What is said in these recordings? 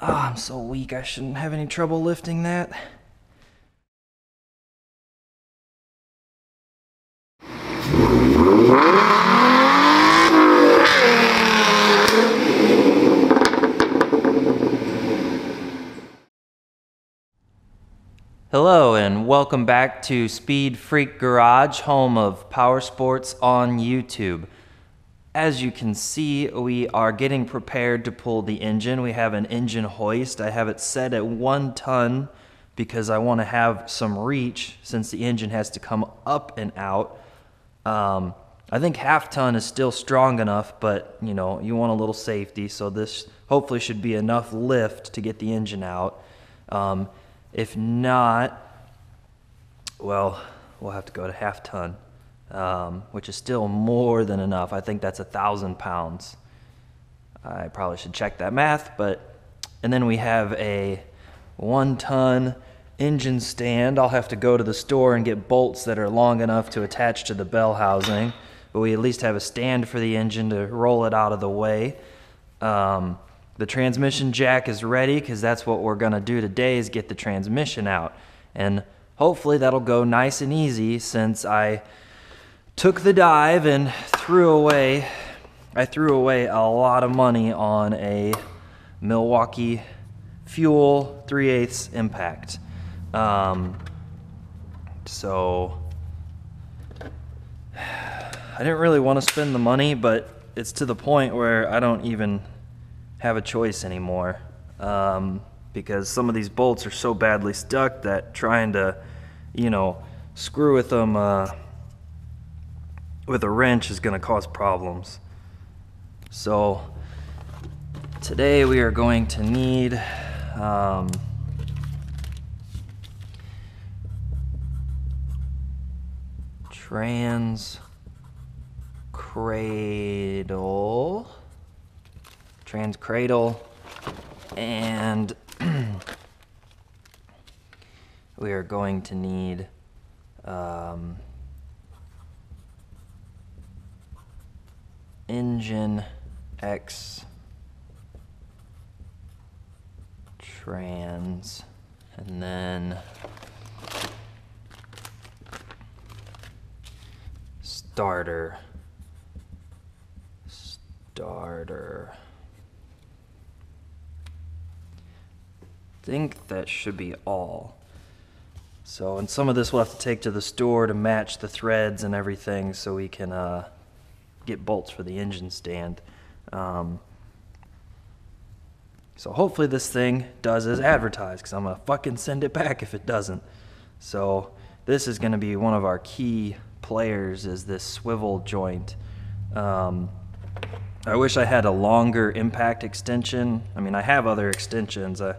I'm so weak, I shouldn't have any trouble lifting that. Hello and welcome back to Speed Freak Garage, home of power sports on YouTube. As you can see, we are getting prepared to pull the engine. We have an engine hoist. I have it set at 1 ton because I want to have some reach since the engine has to come up and out. I think half ton is still strong enough, but you know, you want a little safety, so this hopefully should be enough lift to get the engine out. If not, well, we'll have to go to half ton, which is still more than enough. I think that's 1,000 pounds. I probably should check that math, and then we have a 1 ton engine stand. I'll have to go to the store and get bolts that are long enough to attach to the bell housing, but we at least have a stand for the engine to roll it out of the way. The transmission jack is ready because that's what we're going to do today, is get the transmission out. And hopefully that'll go nice and easy since I took the dive and threw away a lot of money on a Milwaukee Fuel 3/8 impact. So I didn't really want to spend the money, but it's to the point where I don't even have a choice anymore, because some of these bolts are so badly stuck that trying to, screw with them with a wrench is going to cause problems. So today we are going to need trans cradle, and we are going to need engine X trans, and then starter. I think that should be all. So, and some of this we'll have to take to the store to match the threads and everything so we can get bolts for the engine stand. So hopefully this thing does as advertised, because I'm going to fucking send it back if it doesn't. So this is going to be one of our key players, is this swivel joint. I wish I had a longer impact extension. I mean, I have other extensions. I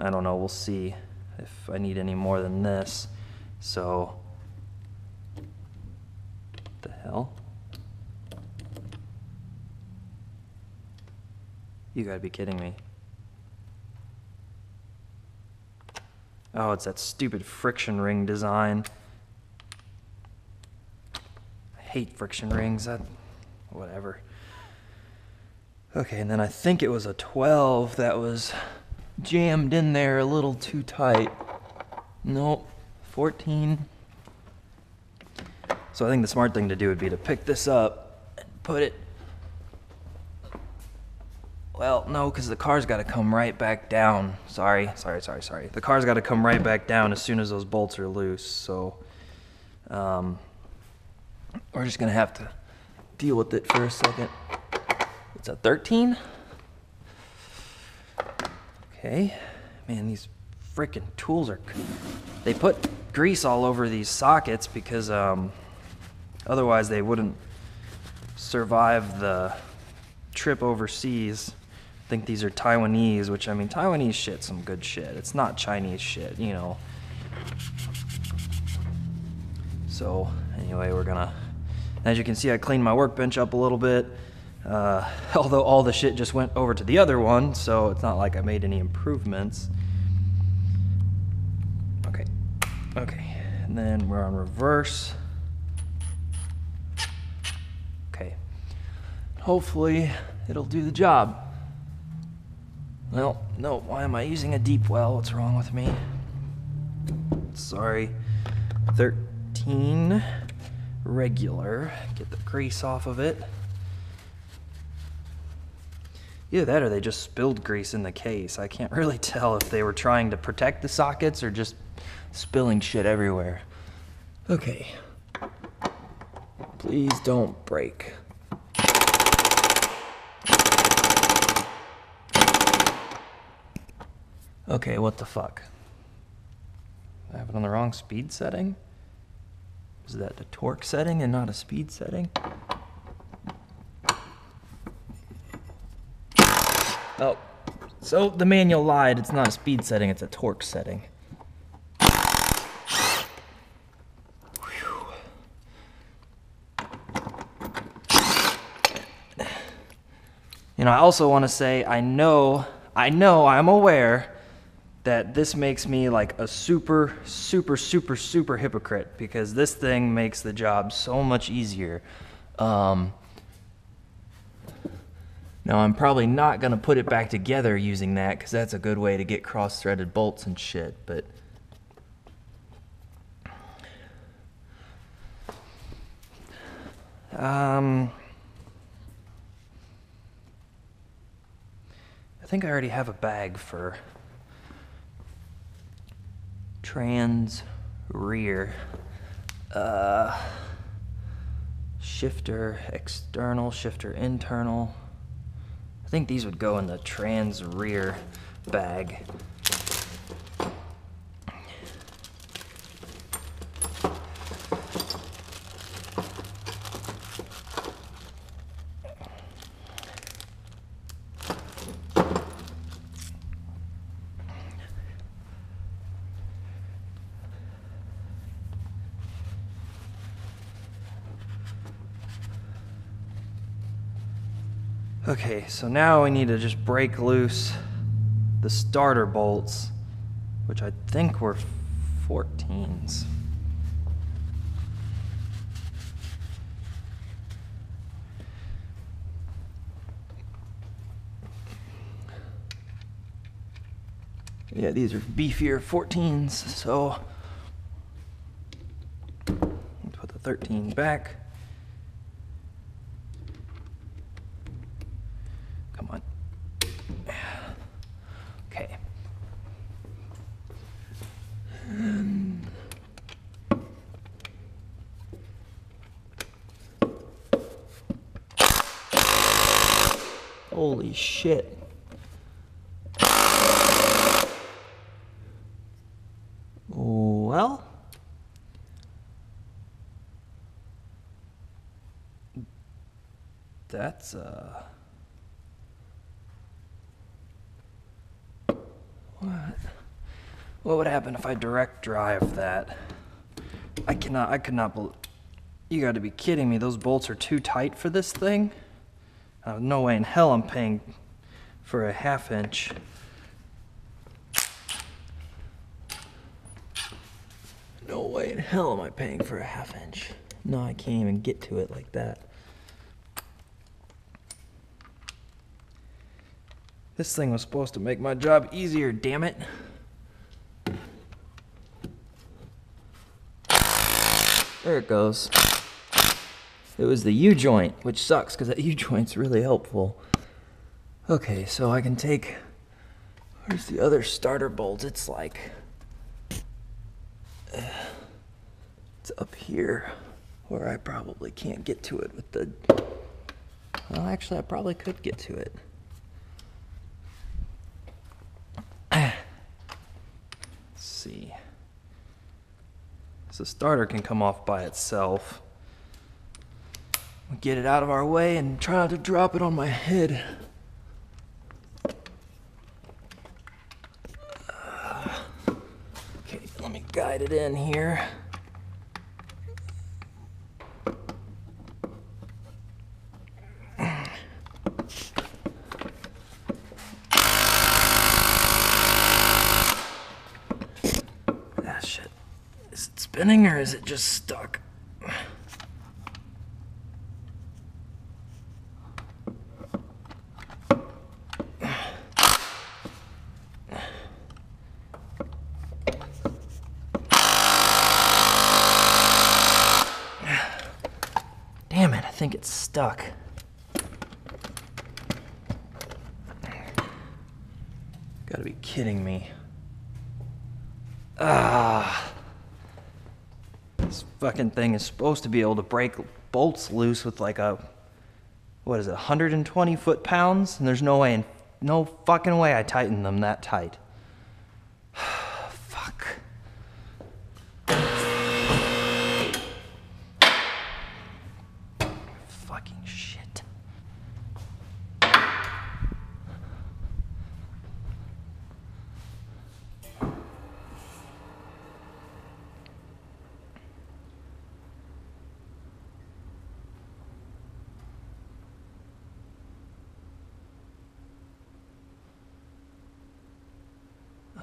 don't know, we'll see if I need any more than this. So, what the hell? You gotta be kidding me. Oh, it's that stupid friction ring design. I hate friction rings, whatever. Okay, and then I think it was a 12 that was jammed in there a little too tight. Nope, 14. So I think the smart thing to do would be to pick this up and put it, well, no, because the car's got to come right back down. Sorry. The car's got to come right back down as soon as those bolts are loose. So we're just going to have to deal with it for a second. It's a 13? Okay. Man, these freaking tools they put grease all over these sockets because otherwise they wouldn't survive the trip overseas. I think these are Taiwanese, which, I mean, Taiwanese shit's some good shit. It's not Chinese shit, So anyway, we're gonna, as you can see, I cleaned my workbench up a little bit. Although all the shit just went over to the other one, so it's not like I made any improvements. Okay, and then we're on reverse. Okay, hopefully it'll do the job. Well, no, why am I using a deep well? What's wrong with me? Sorry. 13 regular. Get the grease off of it. Either that or they just spilled grease in the case. I can't really tell if they were trying to protect the sockets or just spilling shit everywhere. Okay. Please don't break. Okay, what the fuck? I have it on the wrong speed setting? Is that a torque setting and not a speed setting? Oh, so the manual lied. It's not a speed setting, it's a torque setting. Whew. You know, I also want to say, I'm aware that this makes me like a super hypocrite, because this thing makes the job so much easier. Now I'm probably not gonna put it back together using that, because that's a good way to get cross-threaded bolts and shit, but I think I already have a bag for trans rear. Shifter external, shifter internal. I think these would go in the trans rear bag. Okay, so now we need to just break loose the starter bolts, which I think were 14s. Yeah, these are beefier 14s, so let's put the 13 back. Come on. Okay. Holy shit. Well, that's what would happen if I direct drive that? I could not believe, you gotta be kidding me, those bolts are too tight for this thing? No way in hell I'm paying for a 1/2 inch. No way in hell am I paying for a 1/2 inch. No, I can't even get to it like that. This thing was supposed to make my job easier, damn it. There it goes. It was the U-joint, which sucks because that U-joint's really helpful. Okay, so I can take, where's the other starter bolt? It's like, it's up here where I probably can't get to it with the, well, actually I probably could get to it. Let's see. So the starter can come off by itself. Get it out of our way and try not to drop it on my head. Okay, let me guide it in here. Ah, shit. Is it spinning or is it just stuck? think it's stuck. Gotta be kidding me. This fucking thing is supposed to be able to break bolts loose with like a, what is it, 120 foot-pounds? And there's no fucking way I tightened them that tight. Fuck. Fucking shit.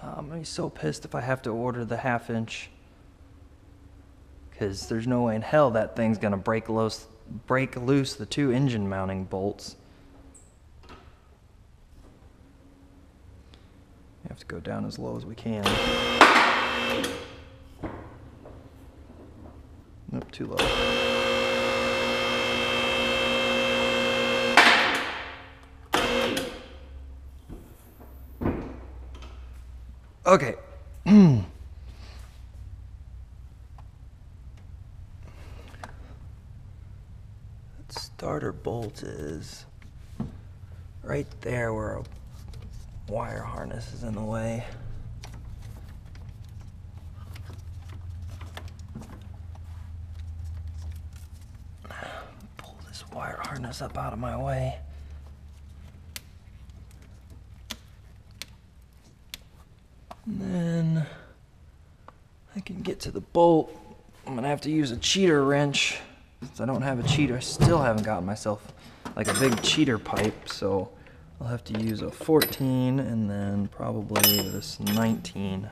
I'm gonna be so pissed if I have to order the 1/2 inch. Because there's no way in hell that thing's gonna break loose the 2 engine mounting bolts. We have to go down as low as we can. Nope, too low. Okay. That starter bolt is right there where a wire harness is in the way. Pull this wire harness up out of my way. And then I can get to the bolt. I'm gonna have to use a cheater wrench. Since I don't have a cheater, I still haven't gotten myself like a big cheater pipe, so I'll have to use a 14 and then probably this 19.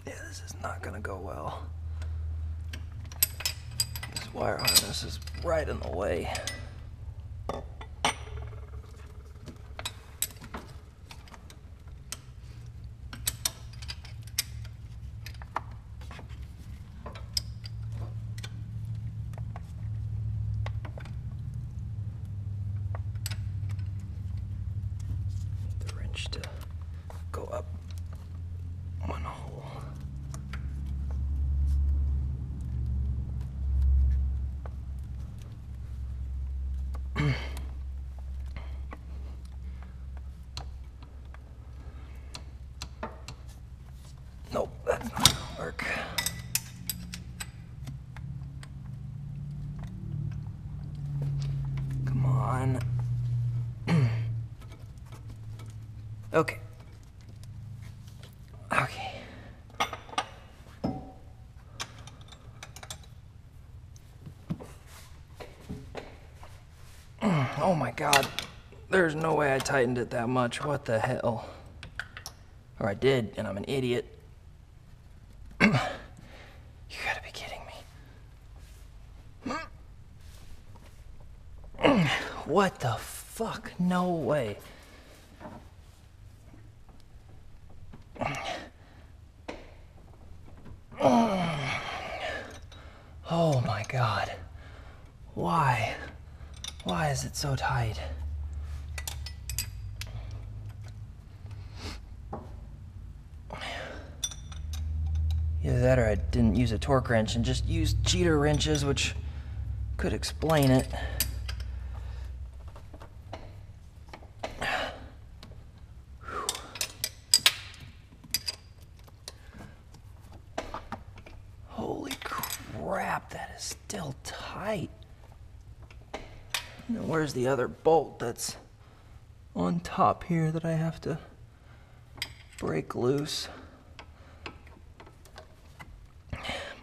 This is not gonna go well. This wire harness is right in the way. The wrench to go up one hole. Nope, that's not gonna work. Come on. Okay. Okay. Oh my god. There's no way I tightened it that much. What the hell? Or I did, and I'm an idiot. You gotta be kidding me. What the fuck? No way. Oh my god. Why? Why is it so tight? Either that or I didn't use a torque wrench and just used cheater wrenches, which could explain it. Holy crap, that is still tight. And where's the other bolt that's on top here that I have to break loose?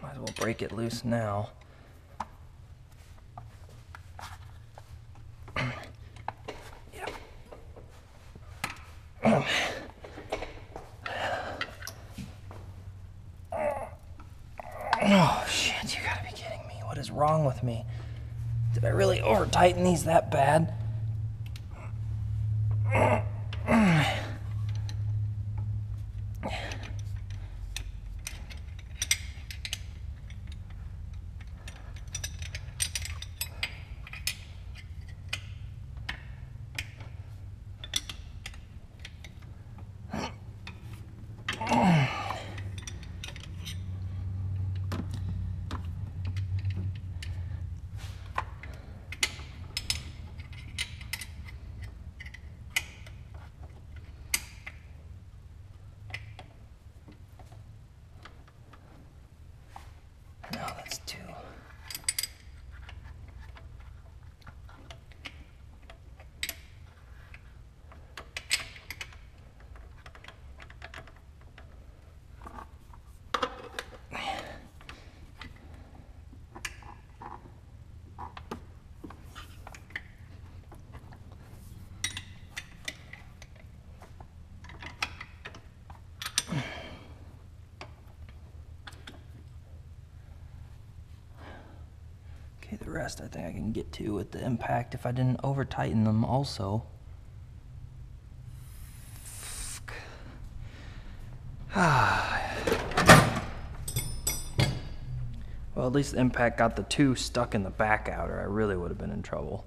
Might as well break it loose now. Yep. Oh shit, you gotta be kidding me. What is wrong with me? Did I really over tighten these that bad? No, that's two. Okay, the rest I think I can get to with the impact if I didn't over tighten them also. Well, at least the impact got the two stuck in the back outer. I really would have been in trouble.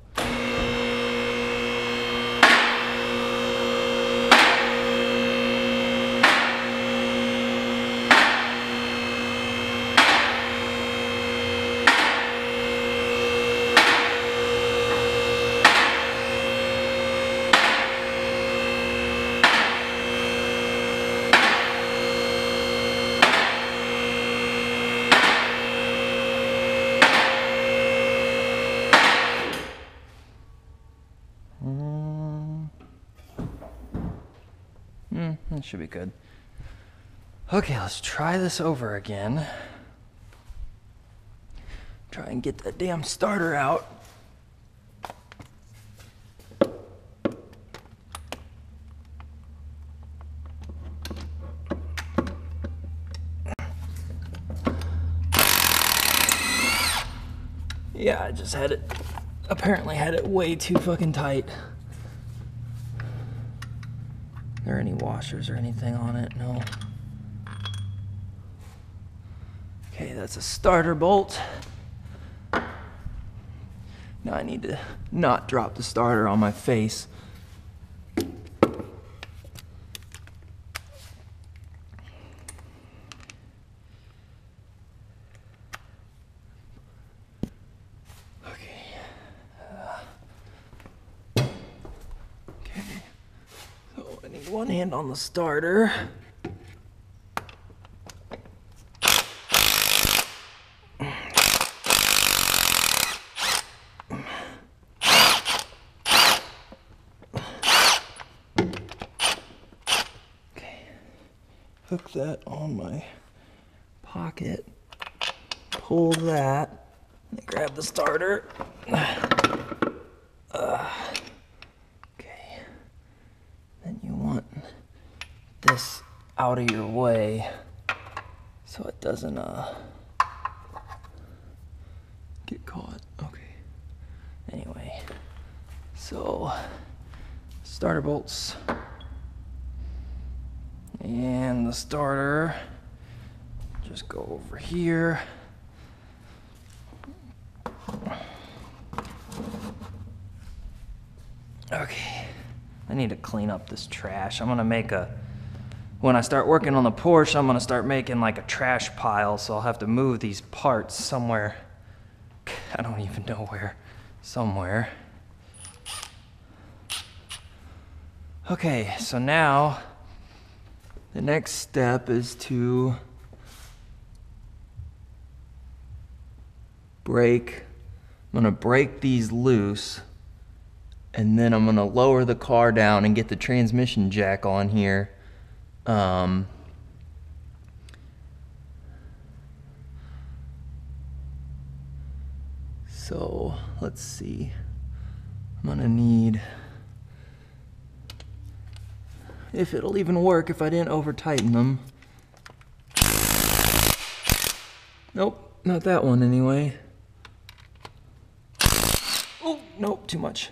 That should be good. Okay, let's try this over again. Try and get that damn starter out. Yeah, I just had it, apparently had it way too fucking tight. Are there any washers or anything on it? No. Okay, that's a starter bolt. Now I need to not drop the starter on my face. One hand on the starter. Okay. Hook that on my pocket. Pull that. And grab the starter. This out of your way so it doesn't get caught. Okay. Anyway, so starter bolts and the starter just go over here. Okay, I need to clean up this trash. I'm gonna make when I start working on the Porsche, I'm gonna start making like a trash pile, so I'll have to move these parts somewhere. I don't even know where. Somewhere. Okay, so now the next step is to break. I'm gonna break these loose, and then I'm gonna lower the car down and get the transmission jack on here. So let's see. I'm gonna need, if it'll even work if I didn't over tighten them. Nope, not that one anyway. Oh, nope, too much.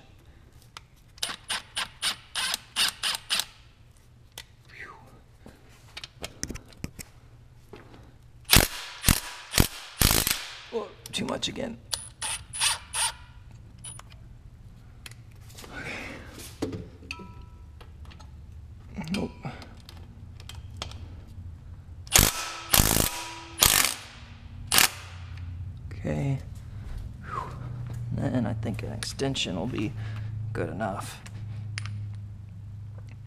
Oh, too much again. Nope. Okay. And I think an extension will be good enough.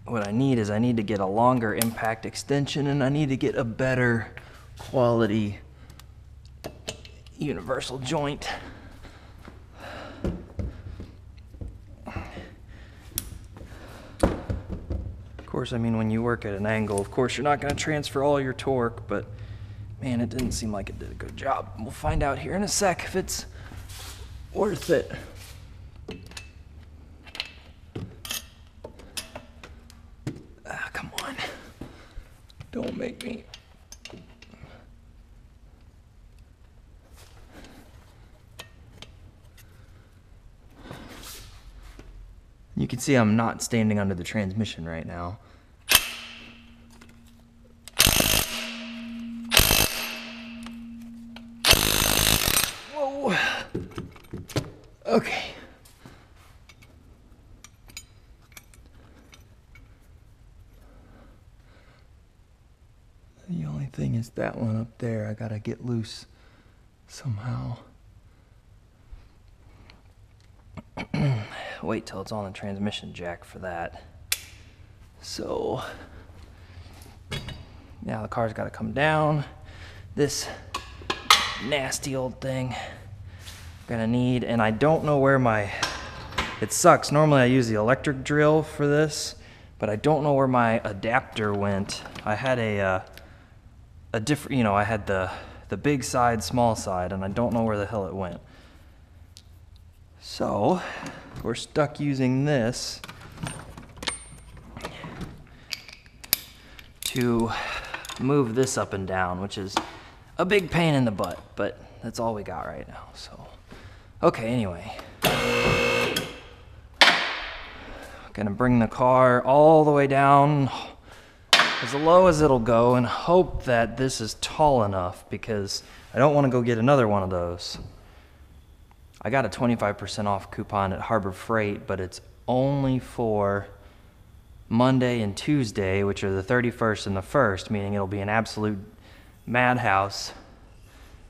What I need is I need to get a longer impact extension, and I need to get a better quality universal joint. Of course, I mean, when you work at an angle, of course, you're not going to transfer all your torque, but man, it didn't seem like it did a good job. We'll find out here in a sec if it's worth it. Come on. Don't make me. You can see I'm not standing under the transmission right now. Whoa. Okay. The only thing is that one up there, I gotta get loose somehow. Wait till it's on the transmission jack for that. So, now the car's gotta come down. This nasty old thing I'm gonna need, and I don't know where my, it sucks. Normally I use the electric drill for this, but I don't know where my adapter went. I had a different, you know, I had the big side, small side, and I don't know where the hell it went. So, we're stuck using this to move this up and down, which is a big pain in the butt, but that's all we got right now, so. Okay, anyway. Gonna bring the car all the way down as low as it'll go and hope that this is tall enough, because I don't want to go get another one of those. I got a 25% off coupon at Harbor Freight, but it's only for Monday and Tuesday, which are the 31st and the 1st, meaning it'll be an absolute madhouse.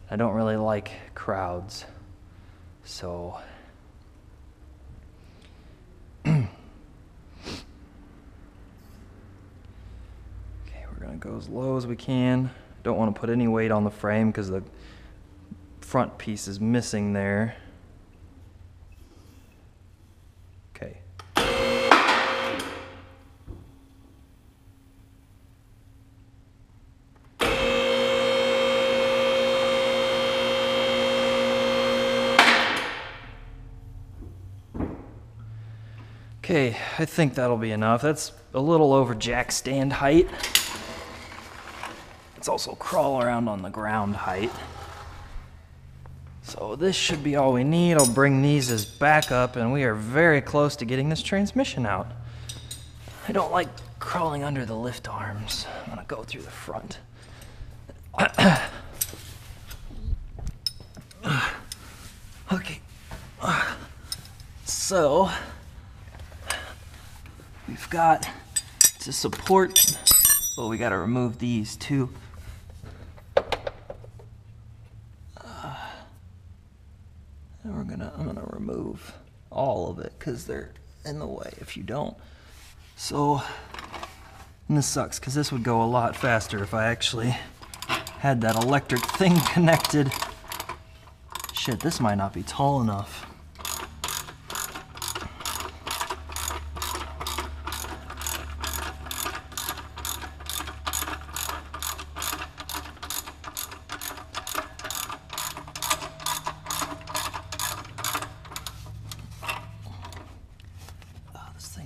I don't really like crowds, so. Okay, we're gonna go as low as we can. Don't want to put any weight on the frame because the front piece is missing there. Okay. Okay, I think that'll be enough. That's a little over jack stand height. It's also crawl around on the ground height. So this should be all we need. I'll bring these as backup, and we are very close to getting this transmission out. I don't like crawling under the lift arms. I'm gonna go through the front. Okay. So, we've got to support, well, we gotta remove these too. And I'm gonna remove all of it because they're in the way if you don't. So, and this sucks because this would go a lot faster if I actually had that electric thing connected. Shit, this might not be tall enough.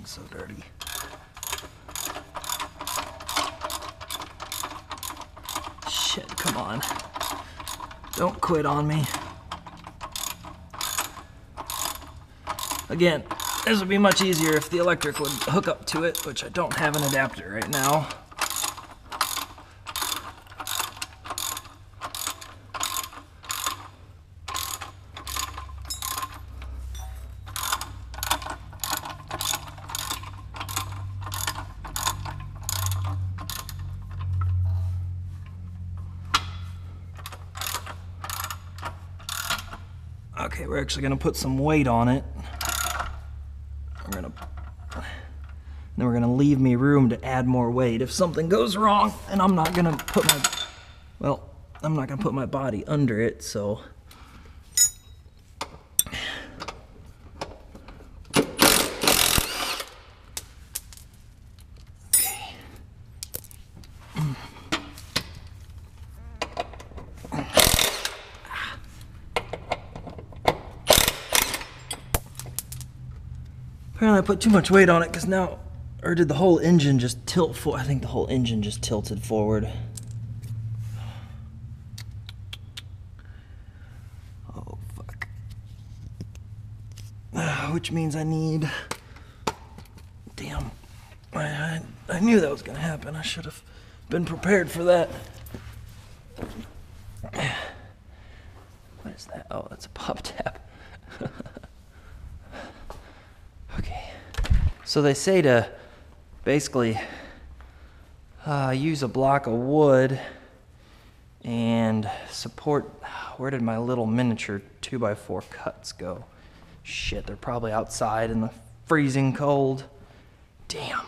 So dirty. Shit, come on. Don't quit on me. Again, this would be much easier if the electric would hook up to it, which I don't have an adapter right now. Okay, we're actually gonna put some weight on it. Then we're gonna leave me room to add more weight if something goes wrong, and I'm not gonna put my body under it, so. Apparently I put too much weight on it because now, or did the whole engine just tilt forward? I think the whole engine just tilted forward. Oh, fuck. Which means I need, damn, I knew that was gonna happen. I should have been prepared for that. What is that? Oh, that's a pop tab. Okay, so they say to basically use a block of wood and support. Where did my little miniature 2x4 cuts go? Shit, they're probably outside in the freezing cold. Damn.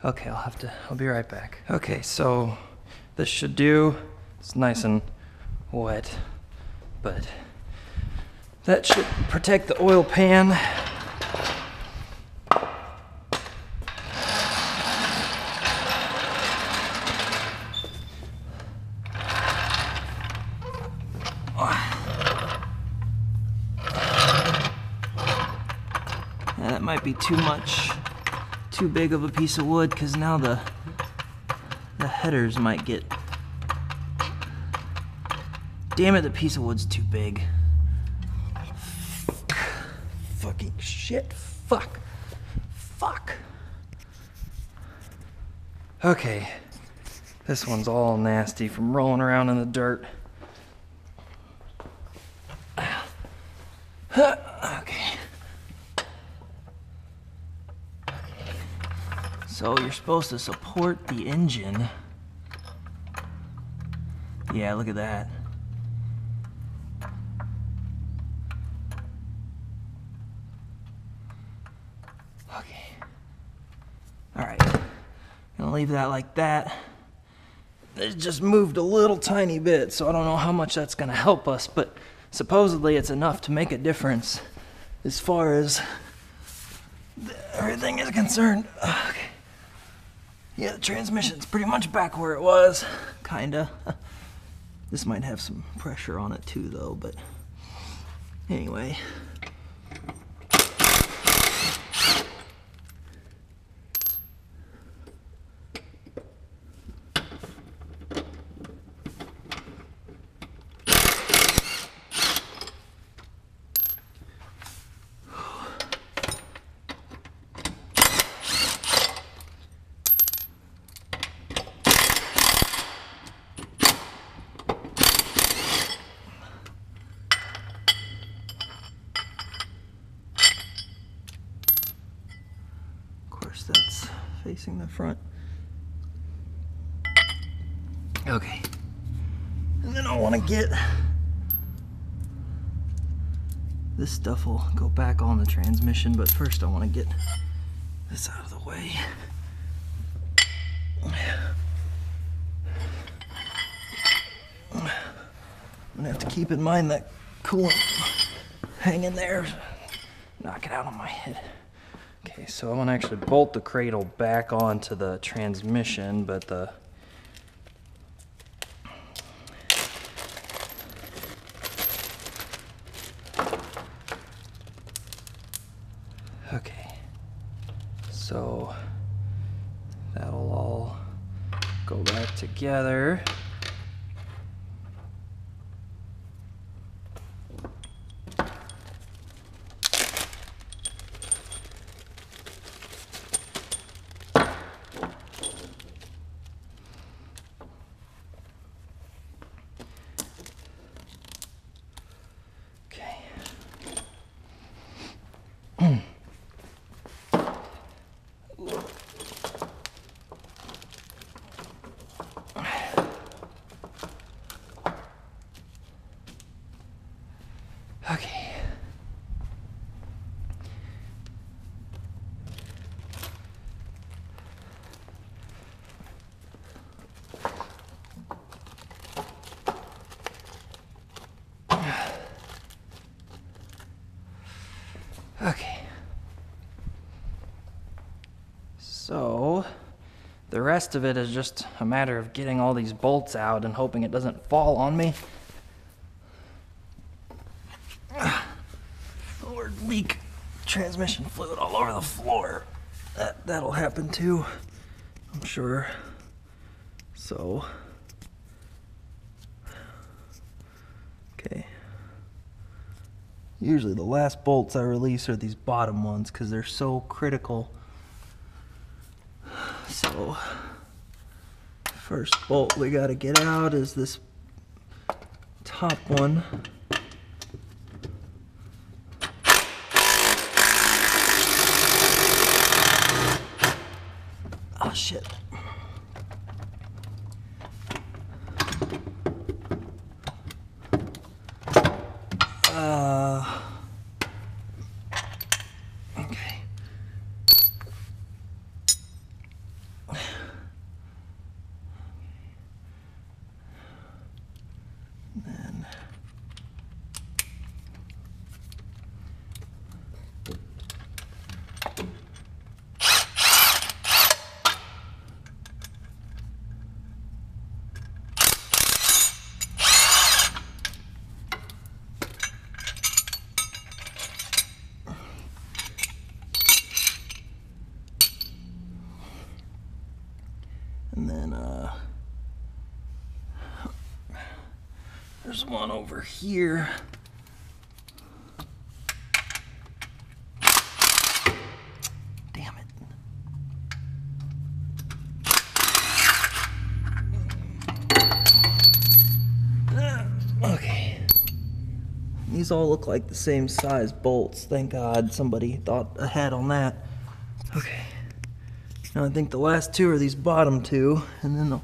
Okay, I'll be right back. Okay, so this should do. It's nice and wet, but that should protect the oil pan. That might be too big of a piece of wood, because now the headers might get. Damn it, the piece of wood's too big. Fucking shit. Fuck. Okay. This one's all nasty from rolling around in the dirt. Okay. So you're supposed to support the engine. Yeah, look at that. Okay. Alright. Gonna leave that like that. It just moved a little tiny bit, so I don't know how much that's gonna help us, but supposedly it's enough to make a difference as far as everything is concerned. Okay. Yeah, the transmission's pretty much back where it was, kinda. This might have some pressure on it too, though, but anyway. That's facing the front. Okay. And then I want to get this stuff will go back on the transmission, but first I want to get this out of the way. I'm gonna have to keep in mind that coolant hanging there. Knock it out on my head. Okay, so I'm gonna actually bolt the cradle back onto the transmission, but the okay, so that'll all go back together. Okay. So, the rest of it is just a matter of getting all these bolts out and hoping it doesn't fall on me. Or leak transmission fluid all over the floor. That'll happen too, I'm sure. So, okay. Usually the last bolts I release are these bottom ones because they're so critical. So, first bolt we gotta get out is this top one. Oh shit. Okay. Then there's one over here. Damn it. Okay. These all look like the same size bolts. Thank God somebody thought ahead on that. Okay. Now I think the last two are these bottom two, and then the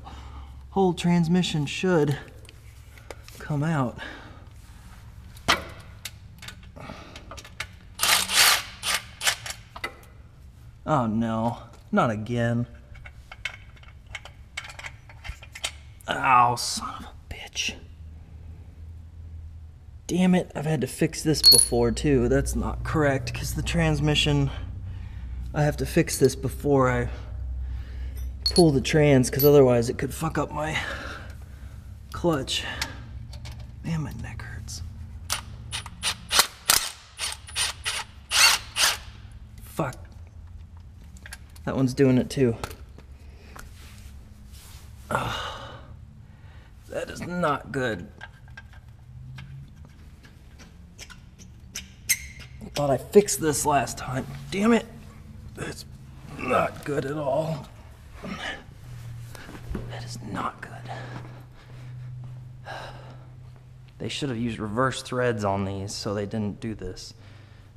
whole transmission should come out. Oh no, not again. Ow, son of a bitch. Damn it, I've had to fix this before too. That's not correct, because the transmission, I have to fix this before I pull the trans, because otherwise it could fuck up my clutch. Man, my neck hurts. Fuck. That one's doing it too. Oh, that is not good. I thought I fixed this last time. Damn it. It's not good at all. That is not good. They should have used reverse threads on these so they didn't do this.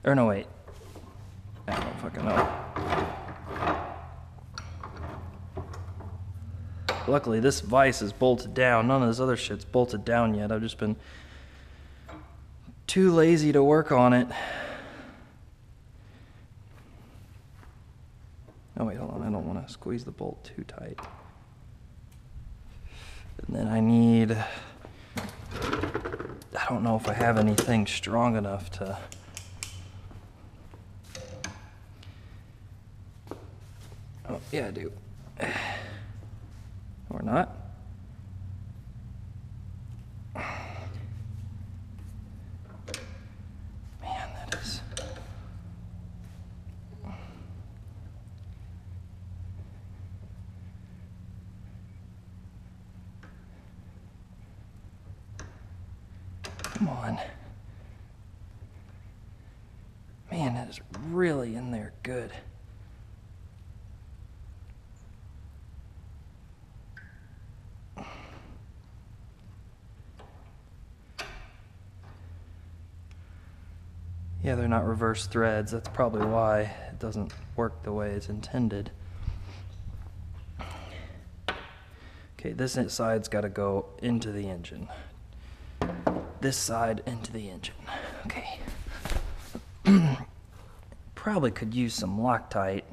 Or no, wait. I don't fucking know. Luckily, this vise is bolted down. None of this other shit's bolted down yet. I've just been too lazy to work on it. Oh, wait, hold on. I don't want to squeeze the bolt too tight. And then I need... I don't know if I have anything strong enough to... Oh, yeah, I do. Or not. Man, that is... Come on. Man, that is really in there good. Yeah, they're not reverse threads. That's probably why it doesn't work the way it's intended. Okay, this side's got to go into the engine. This side into the engine. Okay. Probably could use some Loctite.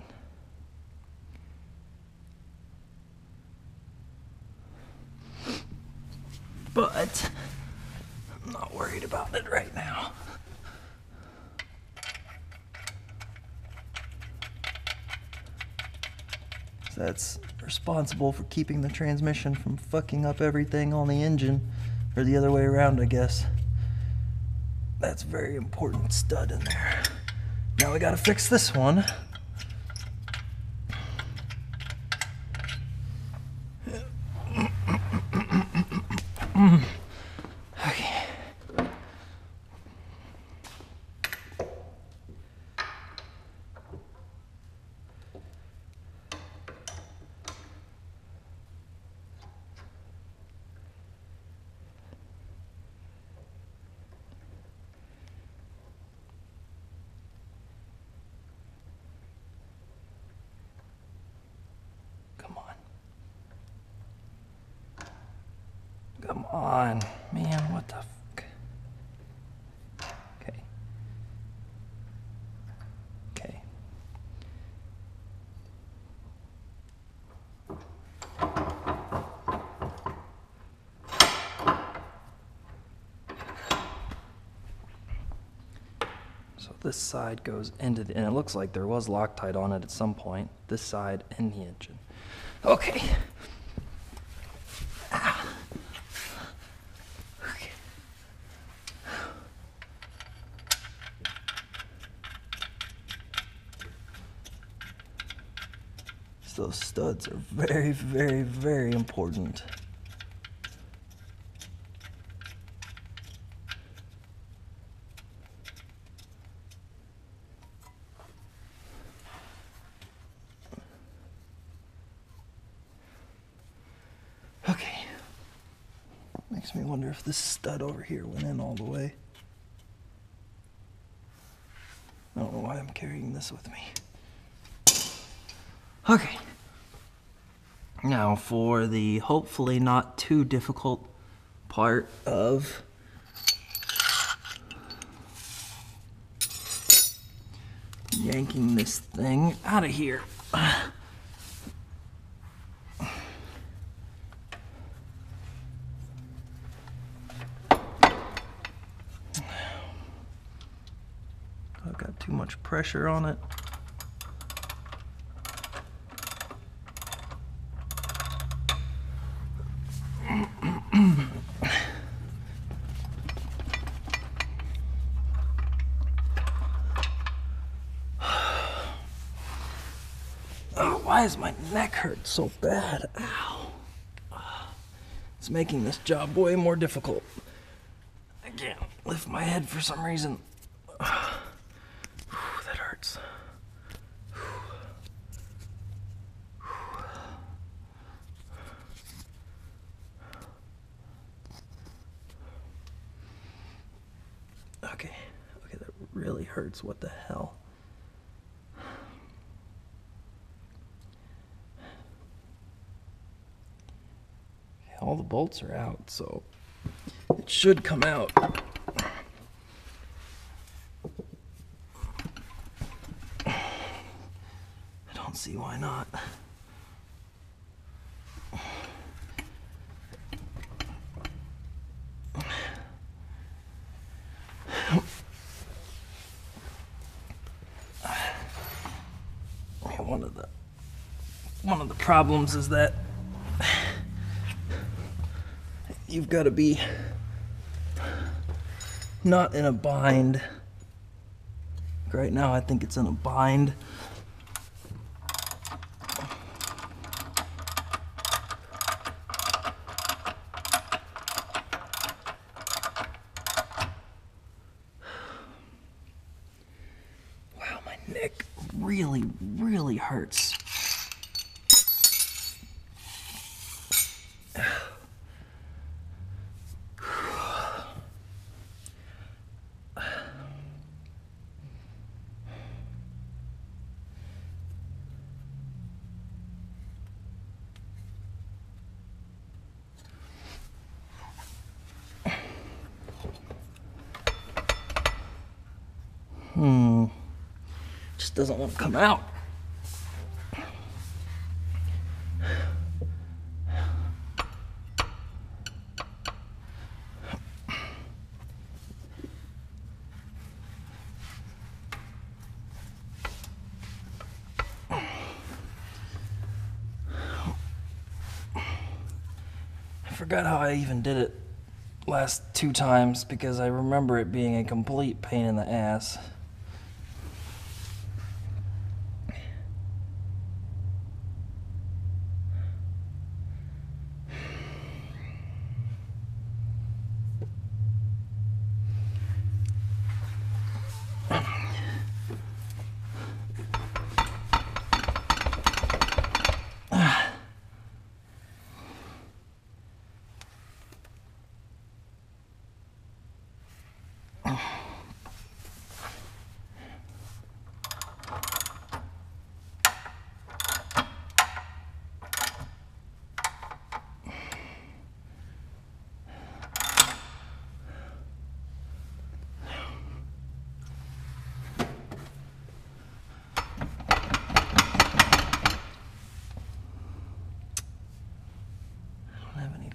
But I'm not worried about it right now. That's responsible for keeping the transmission from fucking up everything on the engine, or the other way around, I guess. That's a very important stud in there. Now we gotta fix this one. Okay. Come on. Come on. Man, what the fuck? Okay. Okay. So this side goes into the, and it looks like there was Loctite on it at some point. This side in the engine. Okay. Okay. So those studs are very, very, very important. Okay. Makes me wonder if this stud over here went in all the way. I don't know why I'm carrying this with me. Okay. Now for the hopefully not too difficult part of yanking this thing out of here. I've got too much pressure on it. Oh, why is my neck hurt so bad? Ow. It's making this job way more difficult. I can't lift my head for some reason. That hurts. Okay, that really hurts. What the hell? All the bolts are out, so it should come out. I don't see why not. One of the problems is that you've got to be not in a bind. Right now I think it's in a bind. Wow, my neck really, really hurts. Just doesn't want to come out. forgot how I even did it last 2 times because I remember it being a complete pain in the ass.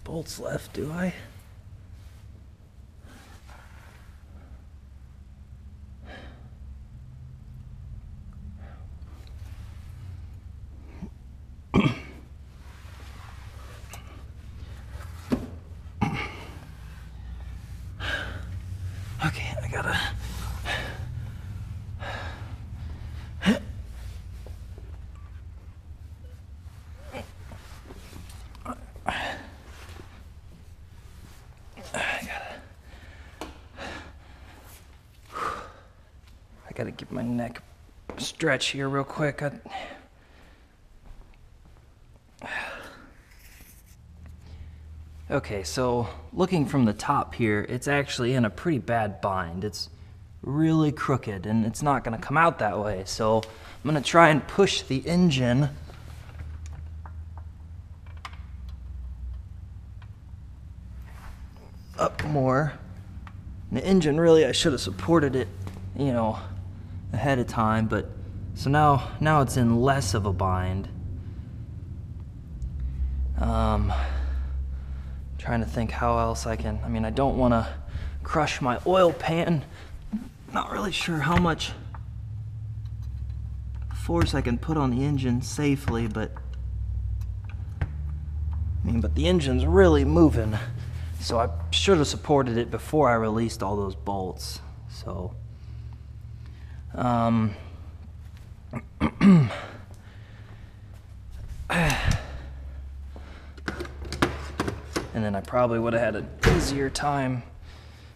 Bolts left, do I? Okay, I gotta... I gotta give my neck a stretch here real quick. Okay, so looking from the top here, it's actually in a pretty bad bind. It's really crooked and it's not gonna come out that way. So I'm gonna try and push the engine up more. And the engine, really, I should have supported it, you know, ahead of time, but so now it's in less of a bind. Trying to think how else I mean, I don't want to crush my oil pan. Not really sure how much force I can put on the engine safely, but the engine's really moving. So I should have supported it before I released all those bolts. So, and then I probably would have had an easier time.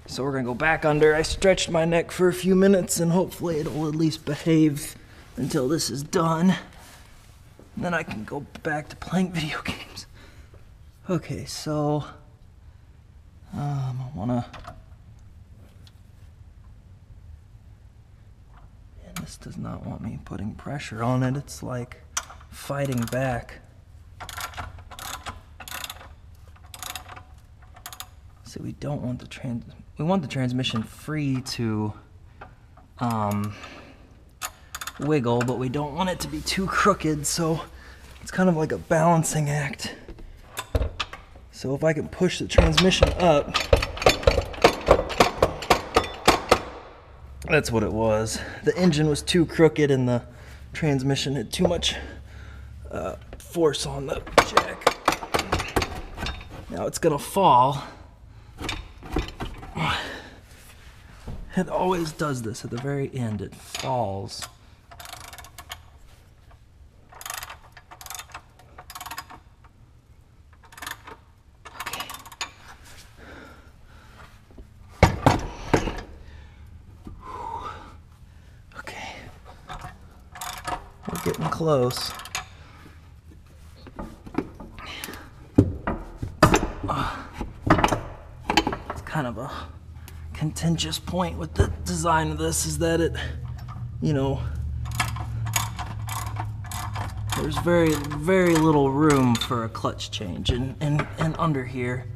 So we're gonna go back under. I stretched my neck for a few minutes and hopefully it'll at least behave until this is done. And then I can go back to playing video games. Okay, so I wanna, and this does not want me putting pressure on it. It's like fighting back. So we don't want we want the transmission free to wiggle, but we don't want it to be too crooked, so it's kind of like a balancing act. So if I can push the transmission up, that's what it was. The engine was too crooked and the transmission had too much force on the jack. Now it's gonna fall. It always does this at the very end. It falls. Okay. We're getting close. It's kind of a contentious point with the design of this is that it, you know, there's very, very little room for a clutch change and under here.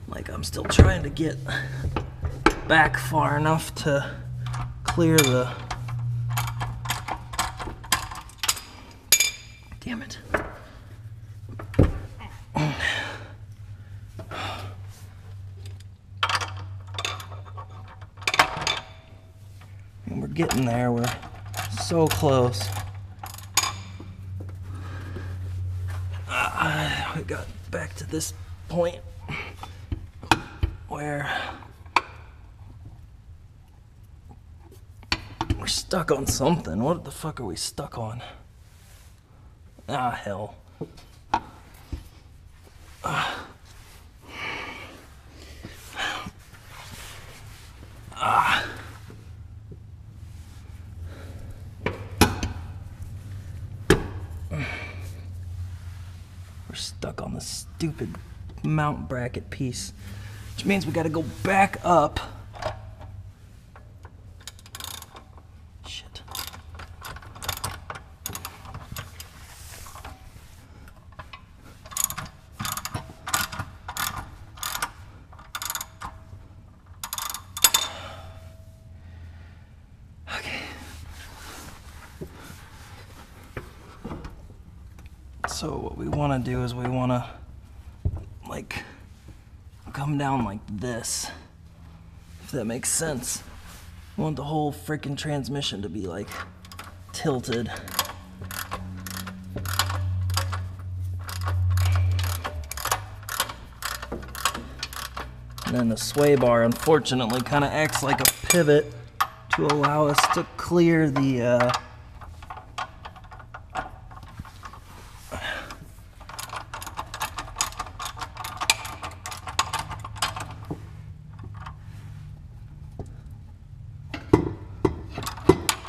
Like I'm still trying to get back far enough to clear the, damn it. And we're getting there, we're so close. it got back to this point where we're stuck on something. What the fuck are we stuck on? Ah, hell. We're stuck on this stupid mount bracket piece, which means we gotta go back up. Shit. Okay. So what we want to do is we want to like come down like this, if that makes sense. We want the whole freaking transmission to be like tilted. And then the sway bar unfortunately kind of acts like a pivot to allow us to clear the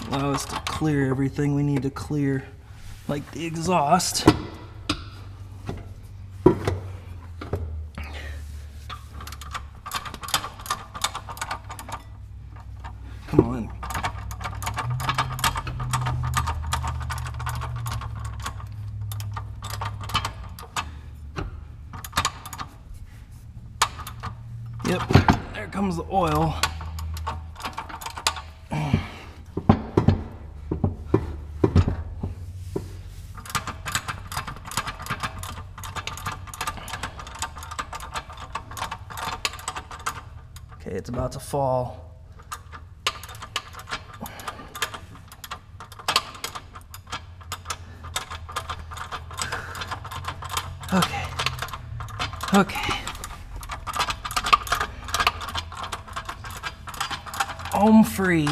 allow us to clear everything we need to clear, like the exhaust. Come on. Yep, there comes the oil. Okay, it's about to fall. Okay. Okay. Home free.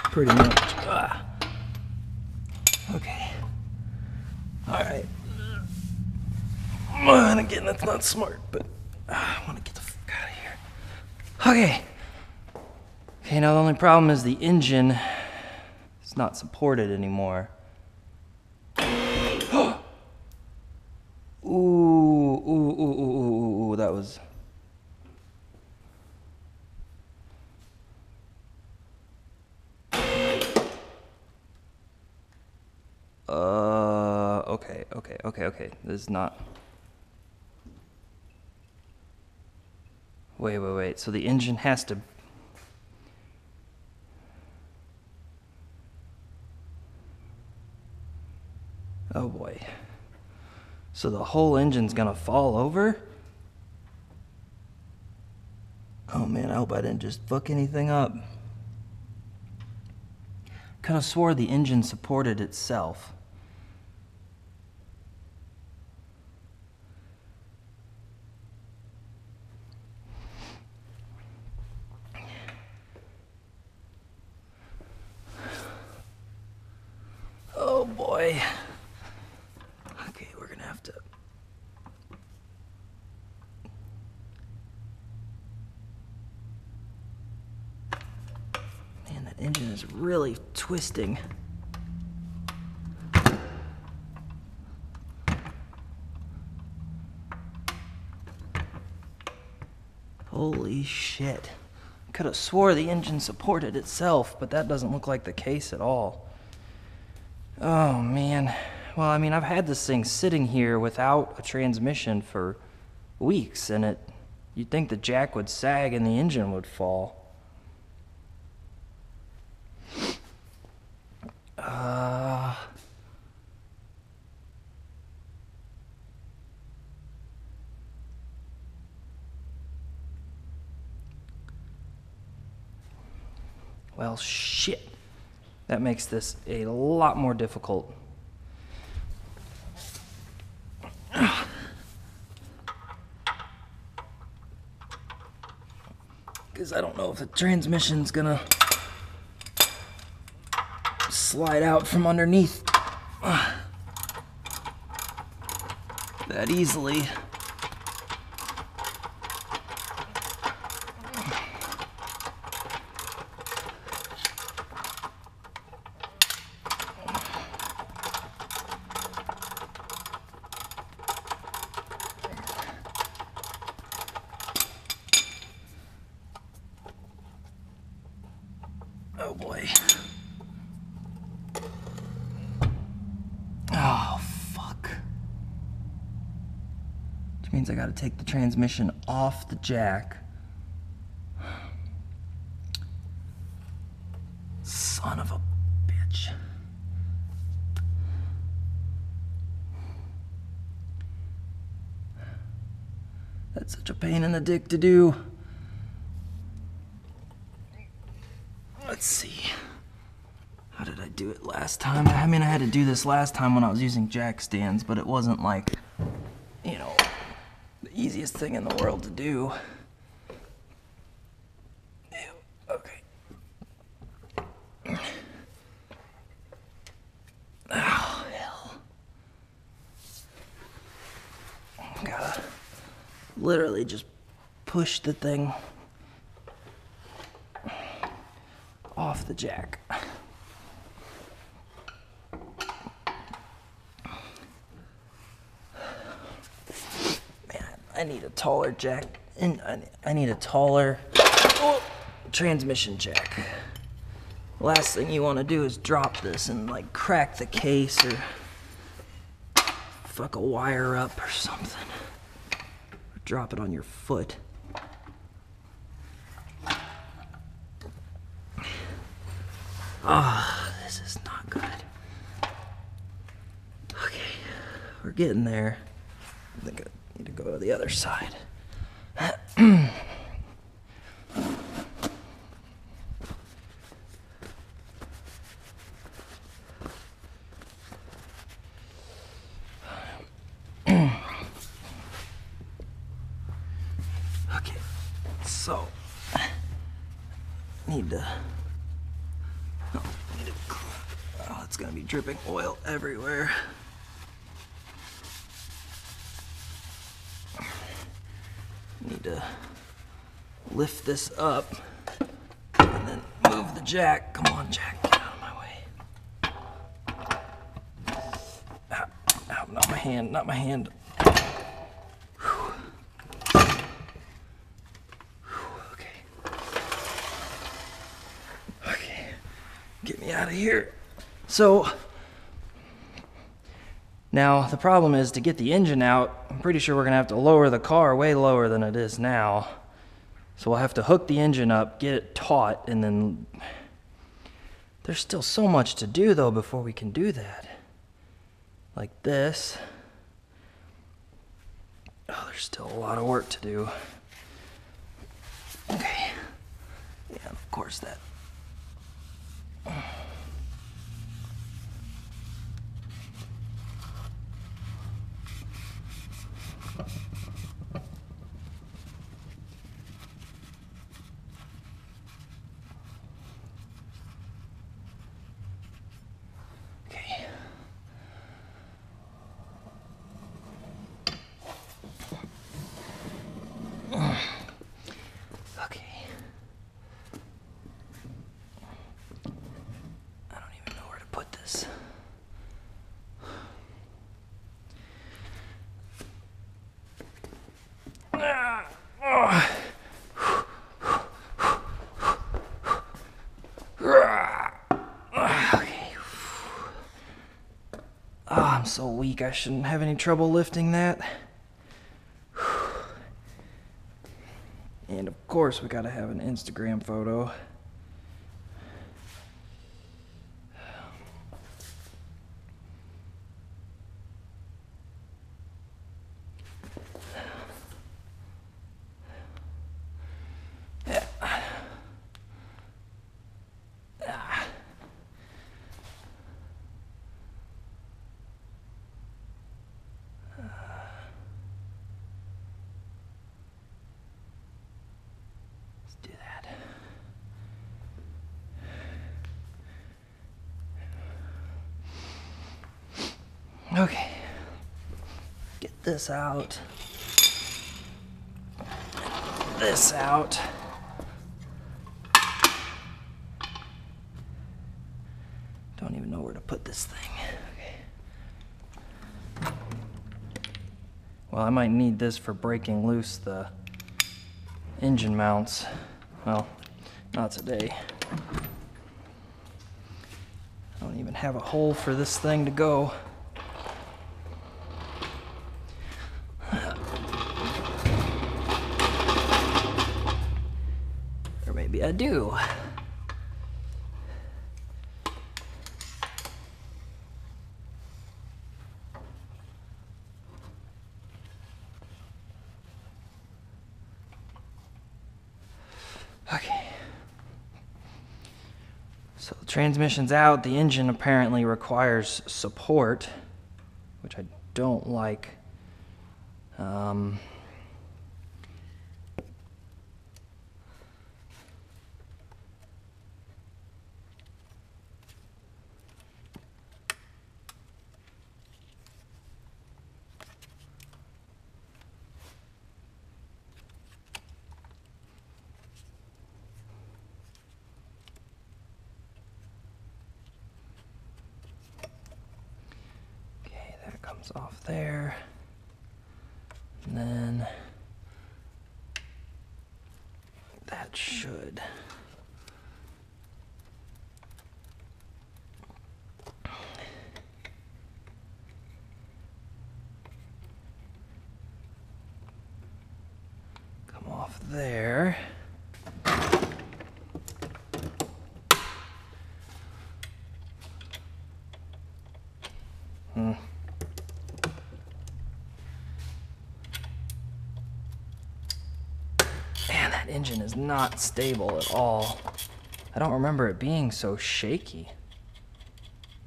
Pretty much. Okay. Alright. And again, that's not smart, but I want to get the fuck out of here. Okay. Okay, now the only problem is the engine is not supported anymore. Ooh, that was... Okay. This is not... Wait. So the engine has to... Oh boy. So the whole engine's gonna fall over? Oh man, I hope I didn't just fuck anything up. Could have swore the engine supported itself. Oh boy. Okay, we're gonna have to... Man, that engine is really twisting. Holy shit. Could have swore the engine supported itself, but that doesn't look like the case at all. Oh man. Well, I mean, I've had this thing sitting here without a transmission for weeks, and you'd think the jack would sag and the engine would fall. Well, shit. That makes this a lot more difficult. because I don't know if the transmission's gonna slide out from underneath that easily. Oh boy. Oh, fuck. Which means I gotta take the transmission off the jack. Son of a bitch. That's such a pain in the dick to do. Let's see. How did I do it last time? I mean, I had to do this last time when I was using jack stands, but it wasn't like, you know, the easiest thing in the world to do. Ew, okay. Oh, hell. Gotta literally just push the thing off the jack. Man, I need a taller jack, and I need a taller transmission jack. Last thing you want to do is drop this and like crack the case or fuck a wire up or something. Or drop it on your foot. Ah, this is not good. Okay, we're getting there. I think I need to go to the other side. Okay, so need to. Oh, it's gonna be dripping oil everywhere. Need to lift this up and then move the jack. Come on, Jack, get out of my way. Ow, ow, not my hand, not my hand. Whew. Whew, okay. Okay, get me out of here. So, now the problem is to get the engine out, I'm pretty sure we're gonna have to lower the car way lower than it is now. So we'll have to hook the engine up, get it taut, and then there's still so much to do though before we can do that. Like this. Oh, there's still a lot of work to do. Okay. Yeah, of course that. I'm so weak, I shouldn't have any trouble lifting that. And of course, we gotta have an Instagram photo. Do that. Okay. Get this out. This out. Don't even know where to put this thing. Okay. Well, I might need this for breaking loose the engine mounts. Well, not today. I don't even have a hole for this thing to go. Or maybe I do. Okay. So the transmission's out. The engine apparently requires support, which I don't like. Okay, that comes off there. And then that should. Come off there. Man, that engine is not stable at all. I don't remember it being so shaky.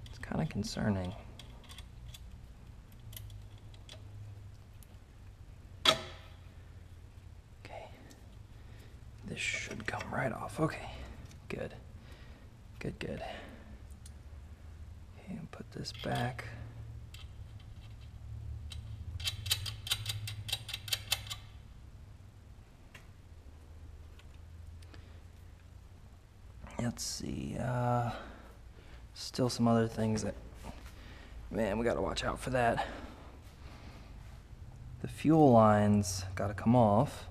It's kind of concerning. Okay. This should come right off. Okay. Good. Good, good. Okay, and put this back. Let's see, still some other things that, man, we gotta watch out for that. The fuel lines gotta come off.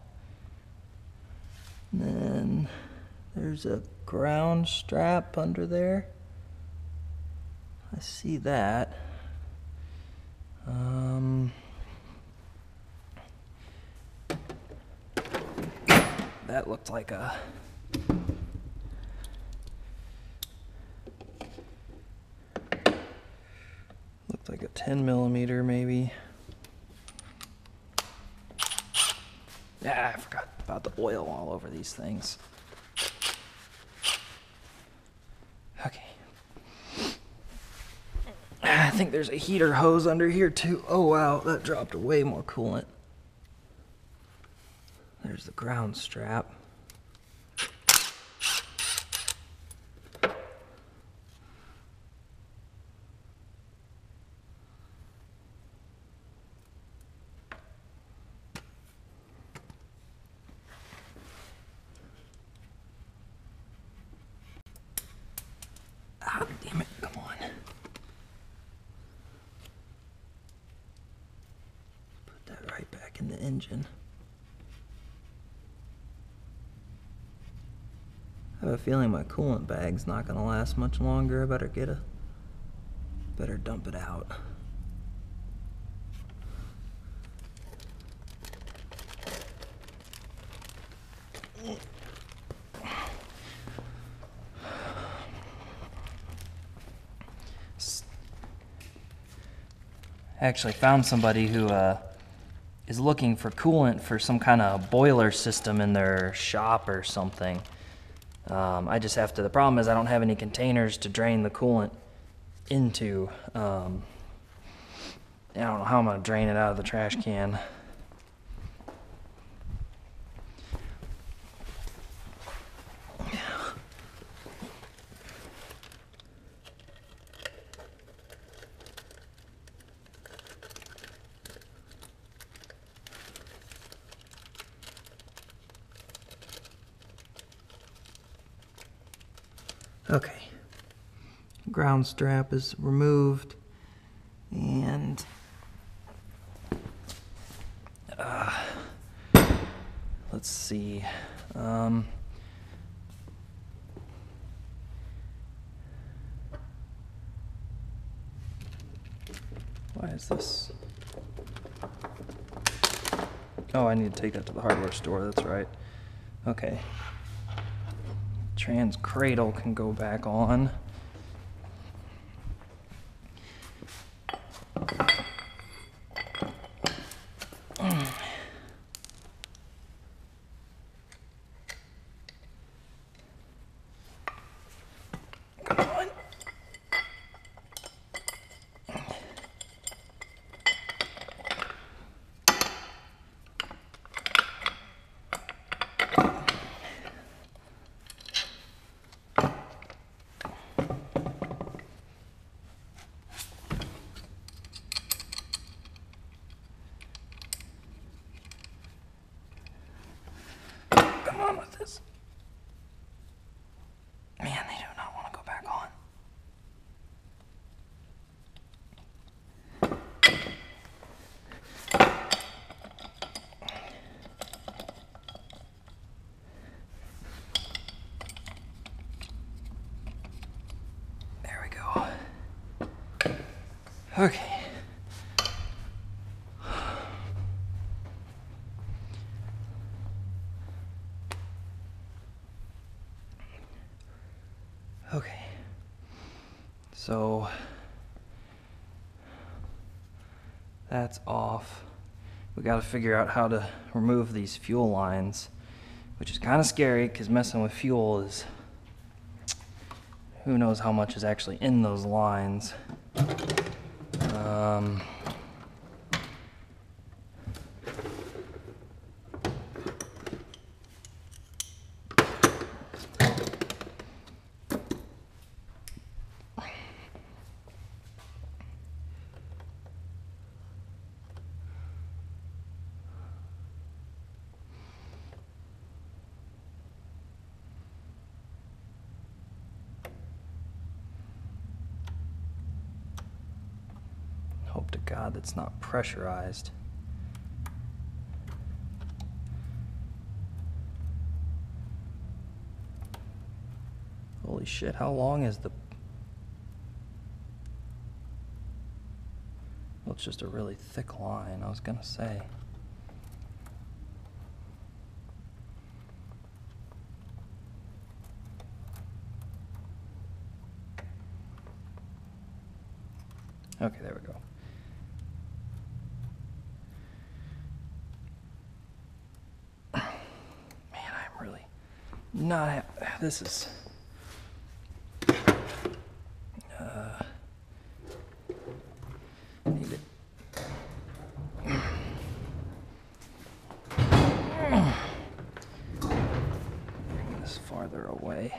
And then there's a ground strap under there. I see that. That looked like a like a 10 millimeter maybe. Yeah, I forgot about the oil all over these things. Okay. I think there's a heater hose under here too. Oh wow, that dropped way more coolant. There's the ground strap. Ah, damn it, come on. Put that right back in the engine. I have a feeling my coolant bag's not gonna last much longer. I better dump it out. I actually found somebody who is looking for coolant for some kind of boiler system in their shop or something. I just have to, the problem is I don't have any containers to drain the coolant into. I don't know how I'm gonna drain it out of the trash can. Okay. Ground strap is removed. And let's see. Why is this? Oh, I need to take that to the hardware store. That's right. Okay. Trans cradle can go back on. Come on. Come on with this. Man, they do not want to go back on. There we go. Okay. Okay. So that's off. We got to figure out how to remove these fuel lines, which is kind of scary because messing with fuel is, who knows how much is actually in those lines. Hope to God that's not pressurized. Holy shit, how long is the... Well, it's just a really thick line, I was gonna say. Okay, there we go. Man, I'm really not... This is... Need it. Bring this farther away.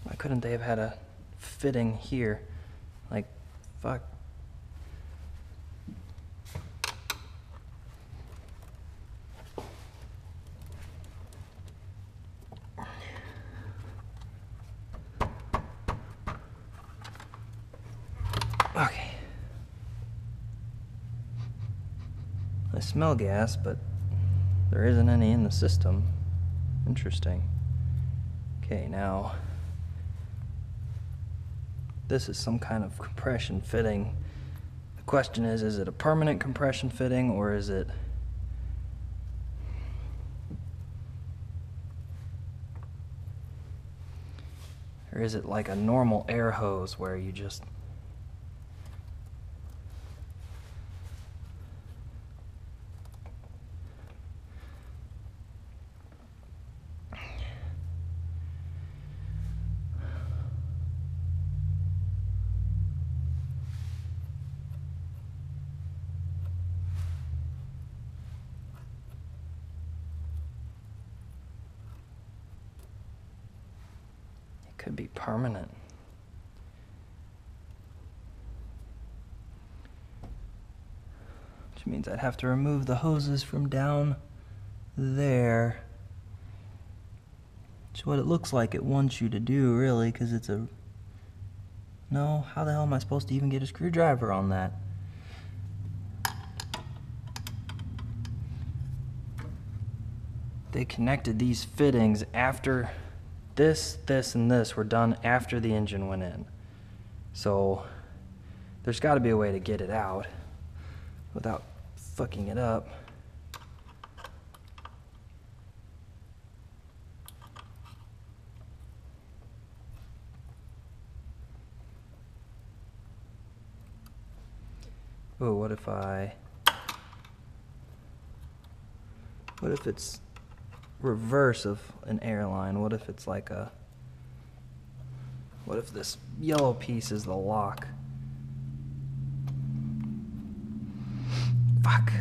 Why couldn't they have had a fitting here? Like, fuck. Okay. I smell gas, but there isn't any in the system. Interesting. Okay, now this is some kind of compression fitting. The question is it a permanent compression fitting or is it... Or is it like a normal air hose where you just... Could be permanent. Which means I'd have to remove the hoses from down there. Which is what it looks like it wants you to do, really, because it's a... No, how the hell am I supposed to even get a screwdriver on that? They connected these fittings after this, and this were done after the engine went in. So there's got to be a way to get it out without fucking it up. Oh, what if it's reverse of an airline? What if it's like a... What if this yellow piece is the lock? Fuck.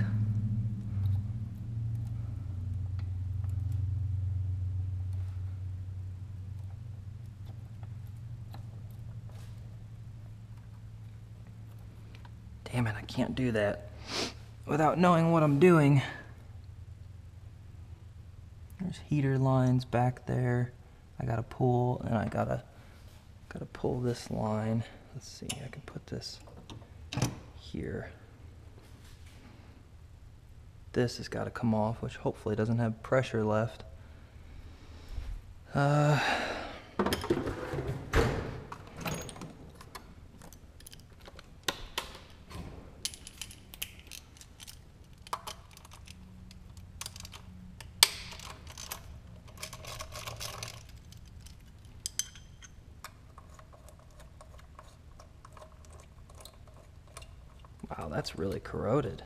Damn it, I can't do that without knowing what I'm doing. There's heater lines back there. I gotta pull, and I gotta pull this line. Let's see, I can put this here. This has got to come off, which hopefully doesn't have pressure left. Wow, that's really corroded.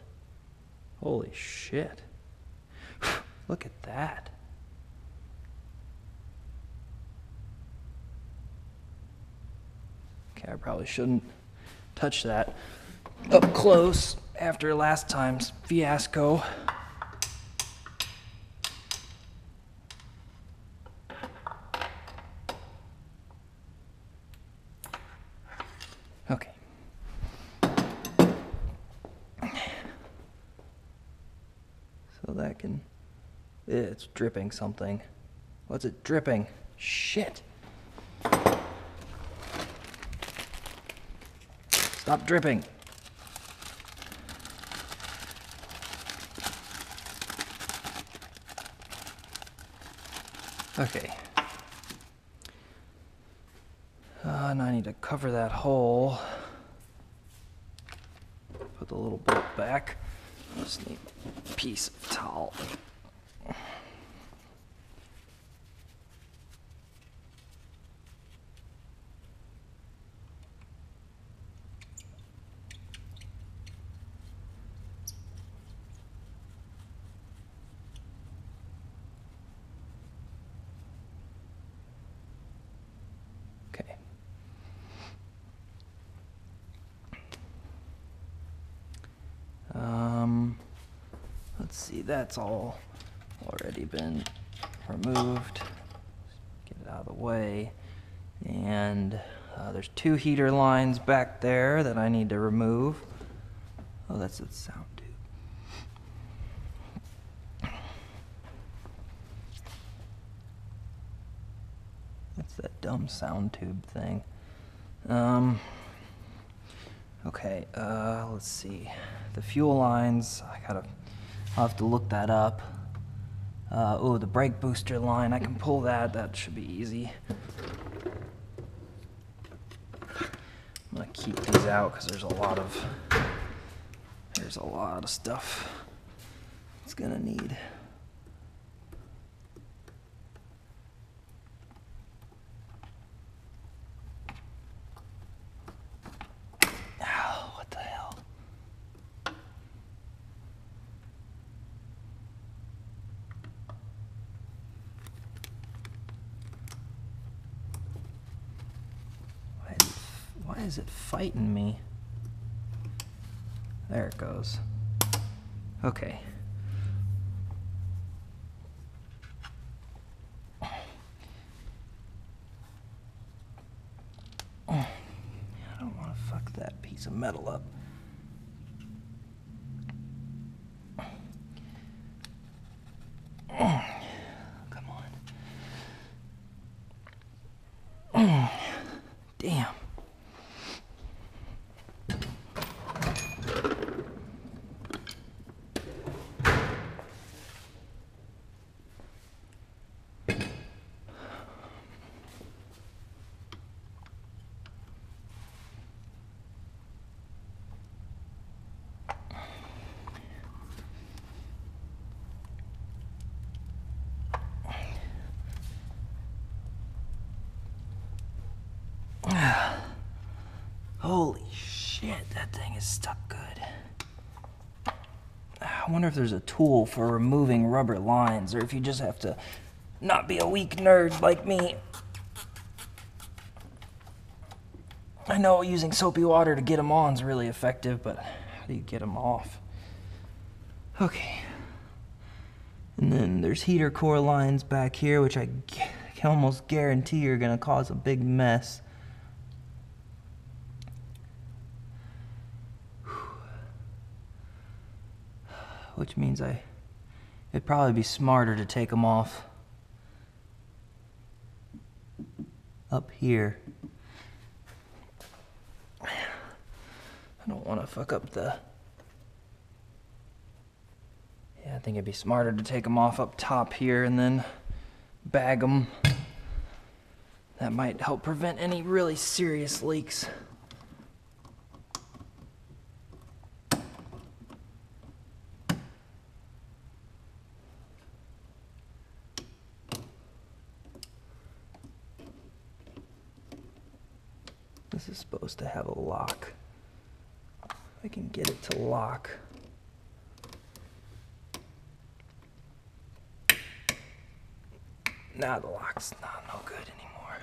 Holy shit. Look at that. Okay, I probably shouldn't touch that up close after last time's fiasco. Okay. So that can... It's dripping something. What's it dripping? Shit. Stop dripping. Okay. And I need to cover that hole. Put the little bolt back. I just need a piece of towel. Okay. Let's see, that's all already been removed. Get it out of the way. And there's two heater lines back there that I need to remove. Oh, that's the sound tube. That's that dumb sound tube thing. Okay, let's see. The fuel lines, I'll have to look that up. Oh, the brake booster line, I can pull that. That should be easy. I'm gonna keep these out because there's a lot of stuff it's gonna need. What the hell? Why is it fighting me? There it goes. Okay. fuck that piece of metal up. Come on. Damn. Holy shit, that thing is stuck good. I wonder if there's a tool for removing rubber lines, or if you just have to not be a weak nerd like me. I know using soapy water to get them on is really effective, but how do you get them off? Okay. And then there's heater core lines back here, which I can almost guarantee are gonna cause a big mess. Which means it'd probably be smarter to take them off up here. I don't want to fuck up the... Yeah, I think it'd be smarter to take them off up top here and then bag them. That might help prevent any really serious leaks. This is supposed to have a lock. I can get it to lock. Now the lock's not no good anymore.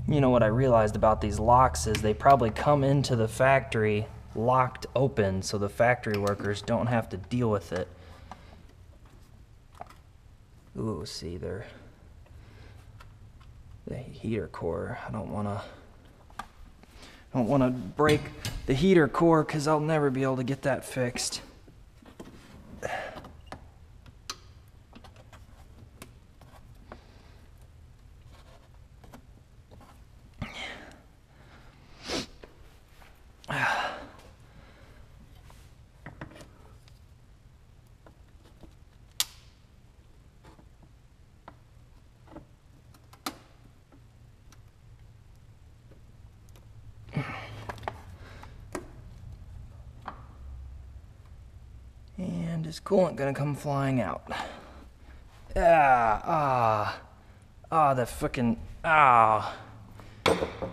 You know what I realized about these locks is they probably come into the factory locked open so the factory workers don't have to deal with it. Ooh, see, the heater core. I don't want to break the heater core because I'll never be able to get that fixed. And is coolant gonna come flying out? The frickin',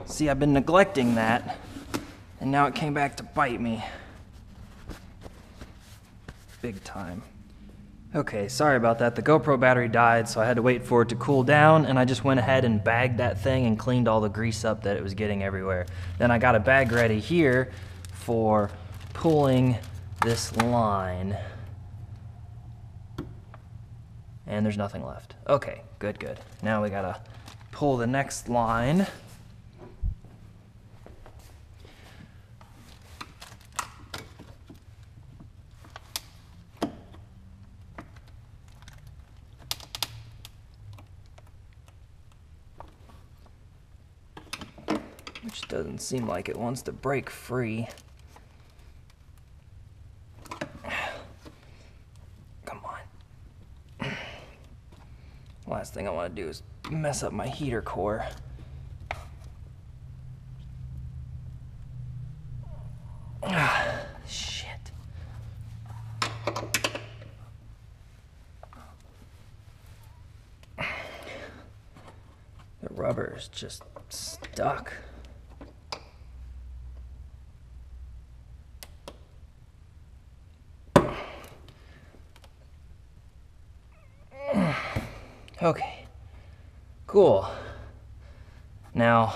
See, I've been neglecting that, and now it came back to bite me. Big time. Okay, sorry about that. The GoPro battery died, so I had to wait for it to cool down, and I just went ahead and bagged that thing and cleaned all the grease up that it was getting everywhere. Then I got a bag ready here for pulling this line. And there's nothing left. Okay, good, good. Now we gotta pull the next line. Which doesn't seem like it wants to break free. Last thing I want to do is mess up my heater core. Shit. The rubber is just stuck. Okay, cool. Now,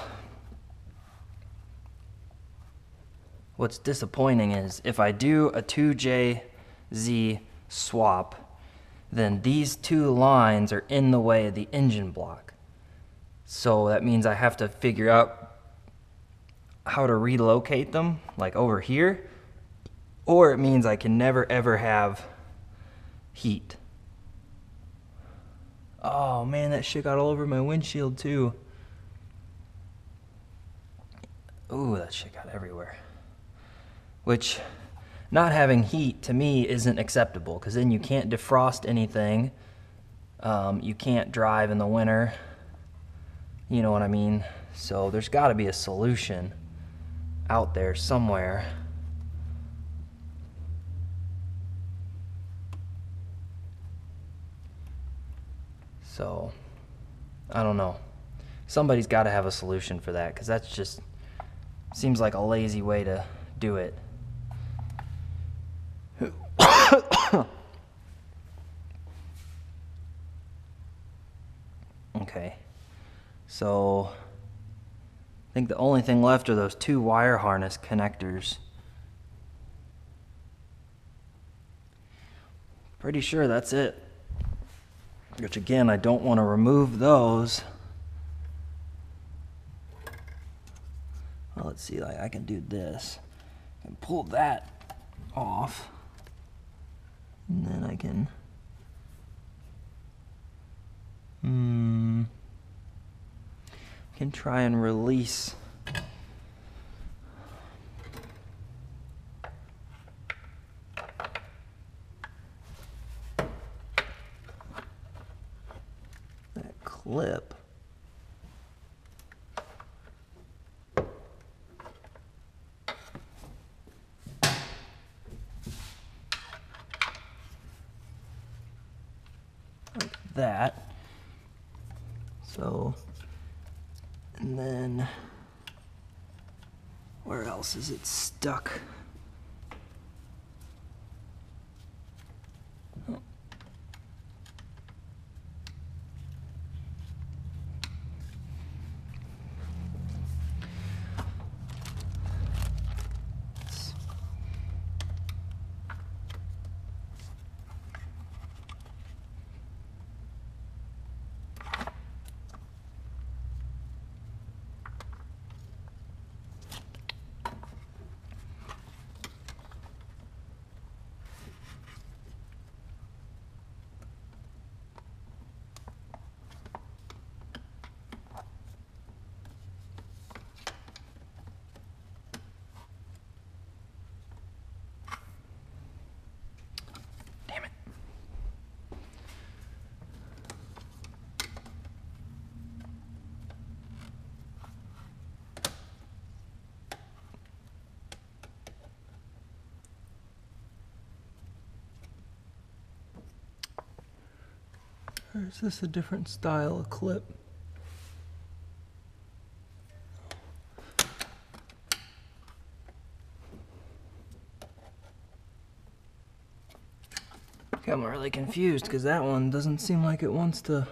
what's disappointing is if I do a 2JZ swap, then these two lines are in the way of the engine block. So that means I have to figure out how to relocate them, like over here, or it means I can never ever have heat. Oh man, that shit got all over my windshield too. Ooh, that shit got everywhere. Which, not having heat to me isn't acceptable, because then you can't defrost anything. You can't drive in the winter. You know what I mean? So there's got to be a solution out there somewhere. So, I don't know. Somebody's got to have a solution for that, because that's just seems like a lazy way to do it. Okay, so I think the only thing left are those two wire harness connectors. Pretty sure that's it. Which again, I don't want to remove those. Well, let's see, like I can do this. I can pull that off. And then I can try and release that clip. Like that. So, and then where else is it stuck? Oh. Or is this a different style of clip? Okay, I'm really confused because that one doesn't seem like it wants to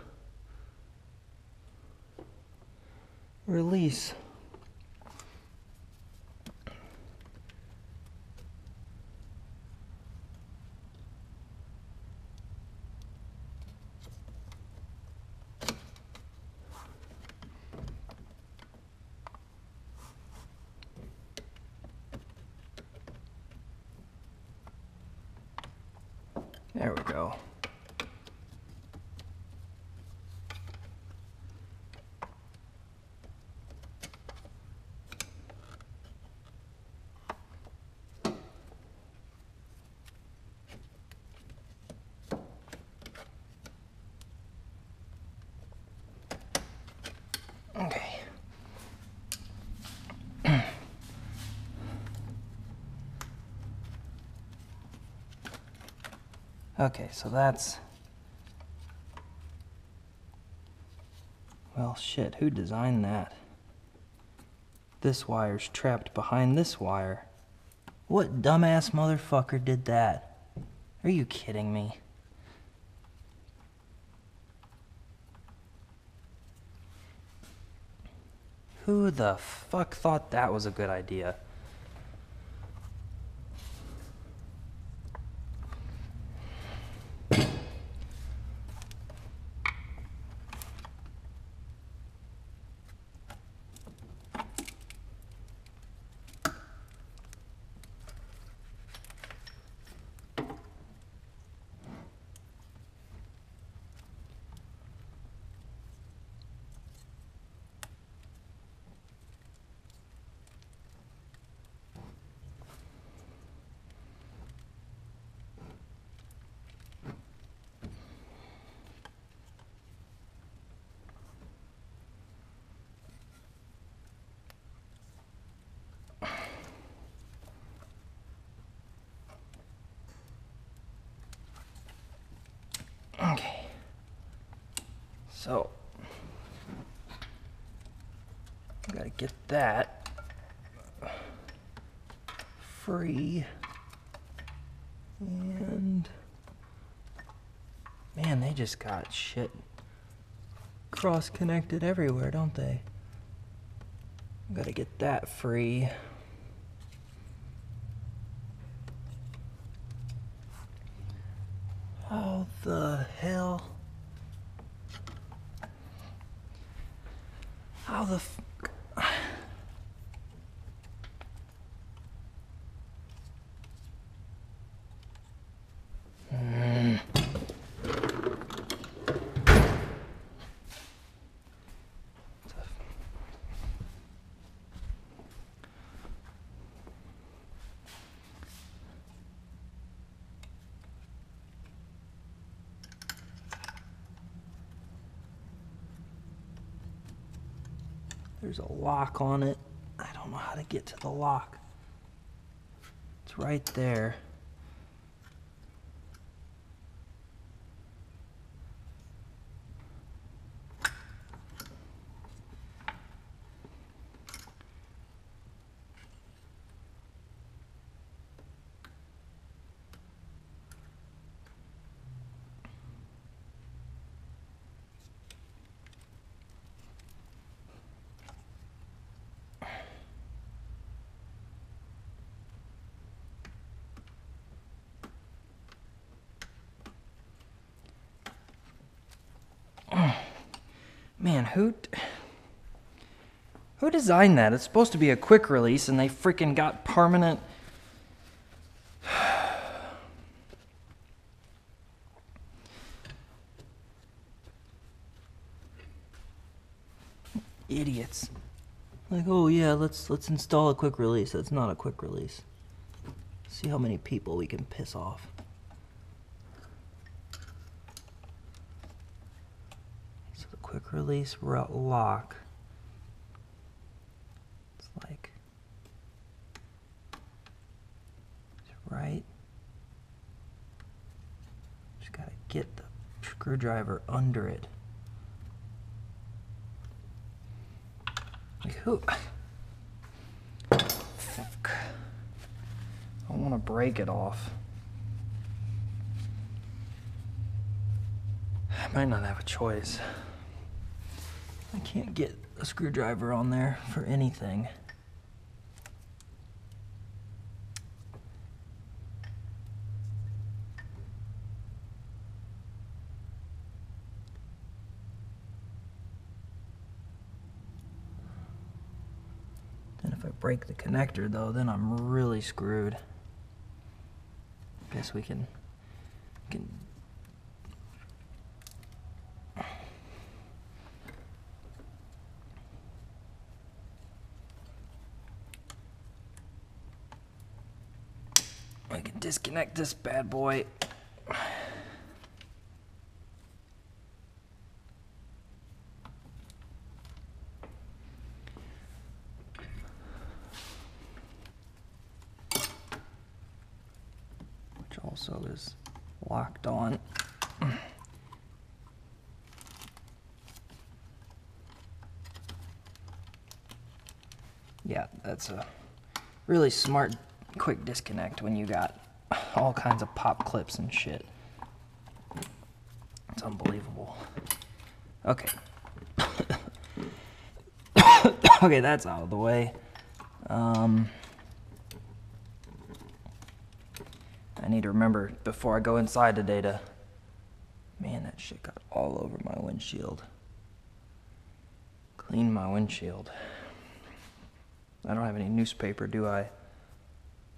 release. There we go. Okay. Okay, so that's... Well, shit, who designed that? This wire's trapped behind this wire. What dumbass motherfucker did that? Are you kidding me? Who the fuck thought that was a good idea? Okay. So, gotta get that free. And man, they just got shit cross-connected everywhere, don't they? Gotta get that free. How the hell? How the There's a lock on it. I don't know how to get to the lock. It's right there. Man, who designed that? It's supposed to be a quick release, and they freaking got permanent. Idiots. Like, oh yeah, let's install a quick release. That's not a quick release. See how many people we can piss off. So the quick release lock. It's like it's right. Just gotta get the screwdriver under it. Like who? Fuck. I want to break it off. I might not have a choice. I can't get a screwdriver on there for anything. And if I break the connector though, then I'm really screwed. Guess we can disconnect this bad boy. Which also is locked on. Yeah, that's a really smart quick disconnect when you got all kinds of pop clips and shit. It's unbelievable. Okay. Okay, that's out of the way. I need to remember before I go inside today to... Man, that shit got all over my windshield. Clean my windshield. I don't have any newspaper, do I?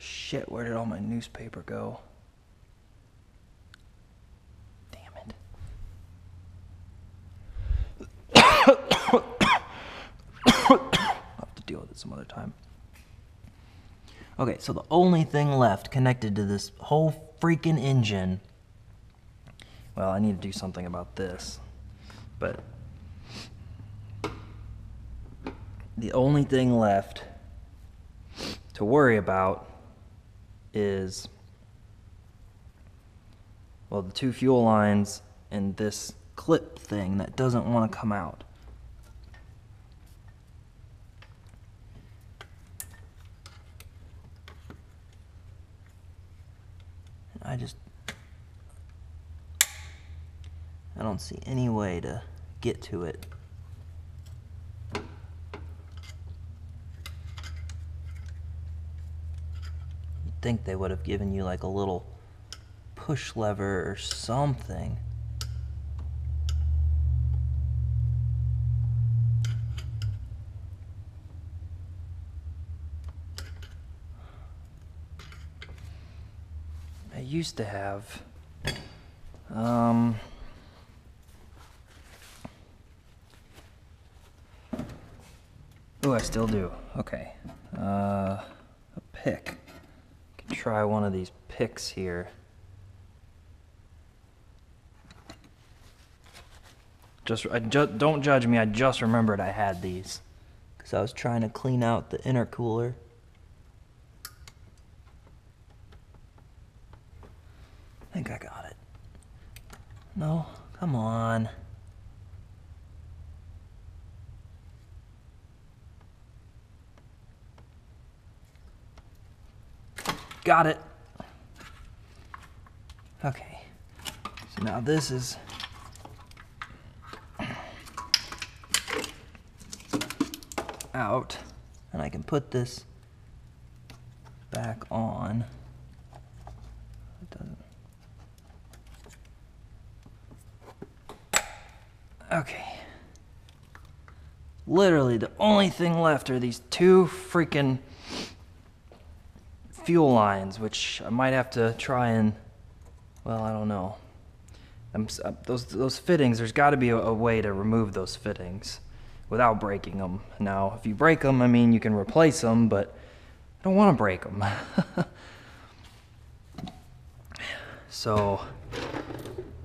Shit, where did all my newspaper go? Damn it. I'll have to deal with it some other time. Okay, so the only thing left connected to this whole freaking engine... Well, I need to do something about this. But... the only thing left to worry about is, well, the two fuel lines and this clip thing that doesn't want to come out. I don't see any way to get to it. You'd think they would have given you like a little push lever or something. I used to have oh, I still do. Okay. A pick. Can try one of these picks here. Don't judge me. I just remembered I had these because I was trying to clean out the intercooler. I think I got it. No, come on. Got it. Okay. So now this is out, and I can put this back on. It doesn't. Okay. Literally the only thing left are these two freaking fuel lines, which I might have to try and, well, I don't know. Those fittings, there's got to be a way to remove those fittings without breaking them. Now, if you break them, I mean, you can replace them, but I don't want to break them. So,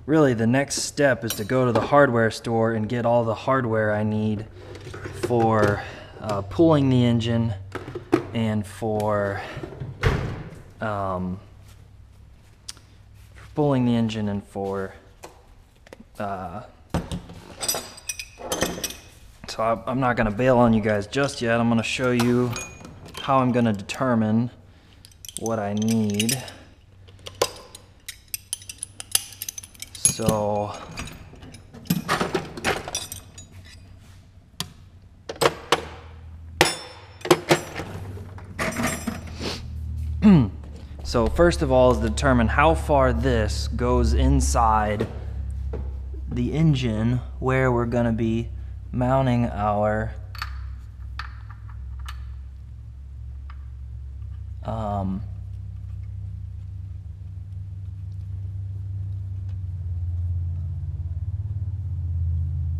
really, the next step is to go to the hardware store and get all the hardware I need for pulling the engine and for pulling the engine and for so I'm not going to bail on you guys just yet. I'm going to show you how I'm going to determine what I need. So so first of all is determine how far this goes inside the engine where we're going to be mounting our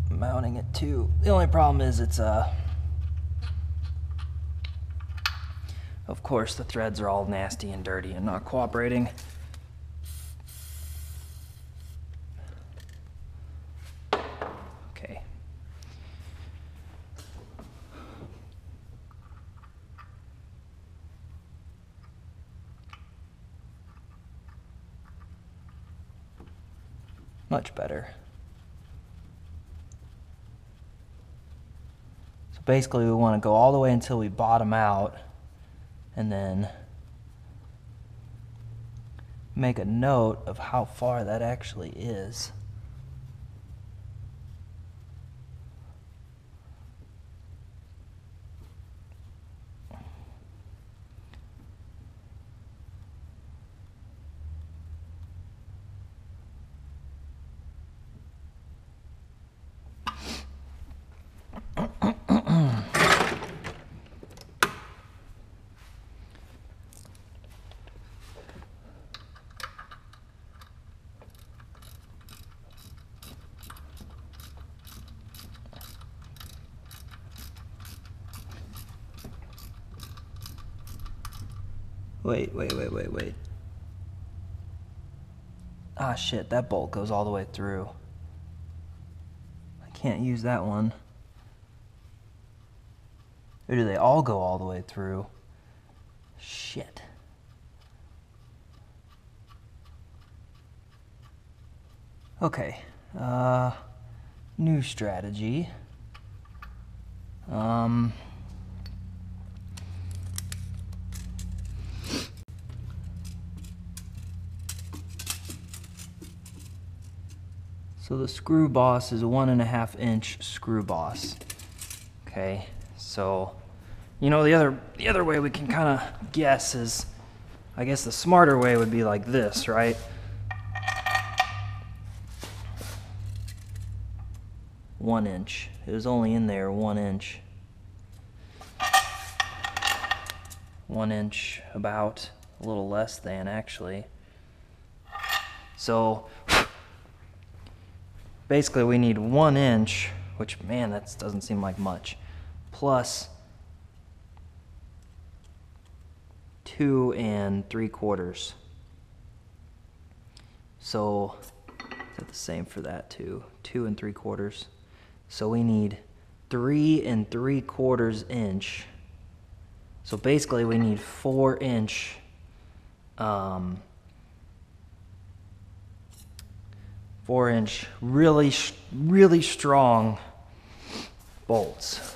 mounting it to. The only problem is it's of course the threads are all nasty and dirty and not cooperating. Okay. Much better. So basically we want to go all the way until we bottom out and then make a note of how far that actually is. Wait. Ah, shit, that bolt goes all the way through. I can't use that one. Or do they all go all the way through? Shit. Okay, New strategy. So the screw boss is a 1.5 inch screw boss. Okay, so you know the other way we can kind of guess is, I guess the smarter way would be like this, right? 1 inch. It was only in there 1 inch. 1 inch, about a little less than actually. So basically we need 1 inch, which, man, that doesn't seem like much, plus 2 3/4. So is that the same for that too? 2 3/4. So we need 3 3/4 inch. So basically we need 4 inch 4 inch really strong bolts.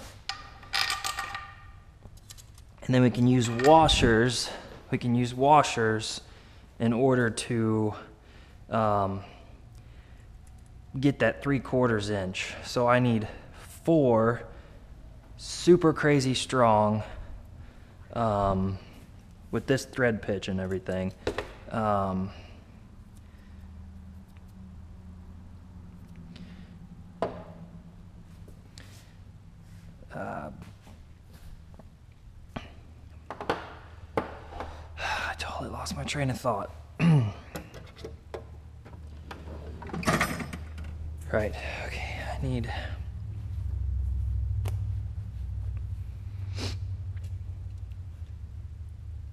And then we can use washers. We can use washers in order to get that 3/4 inch. So I need 4 super crazy strong with this thread pitch and everything. I totally lost my train of thought. Right, okay, I need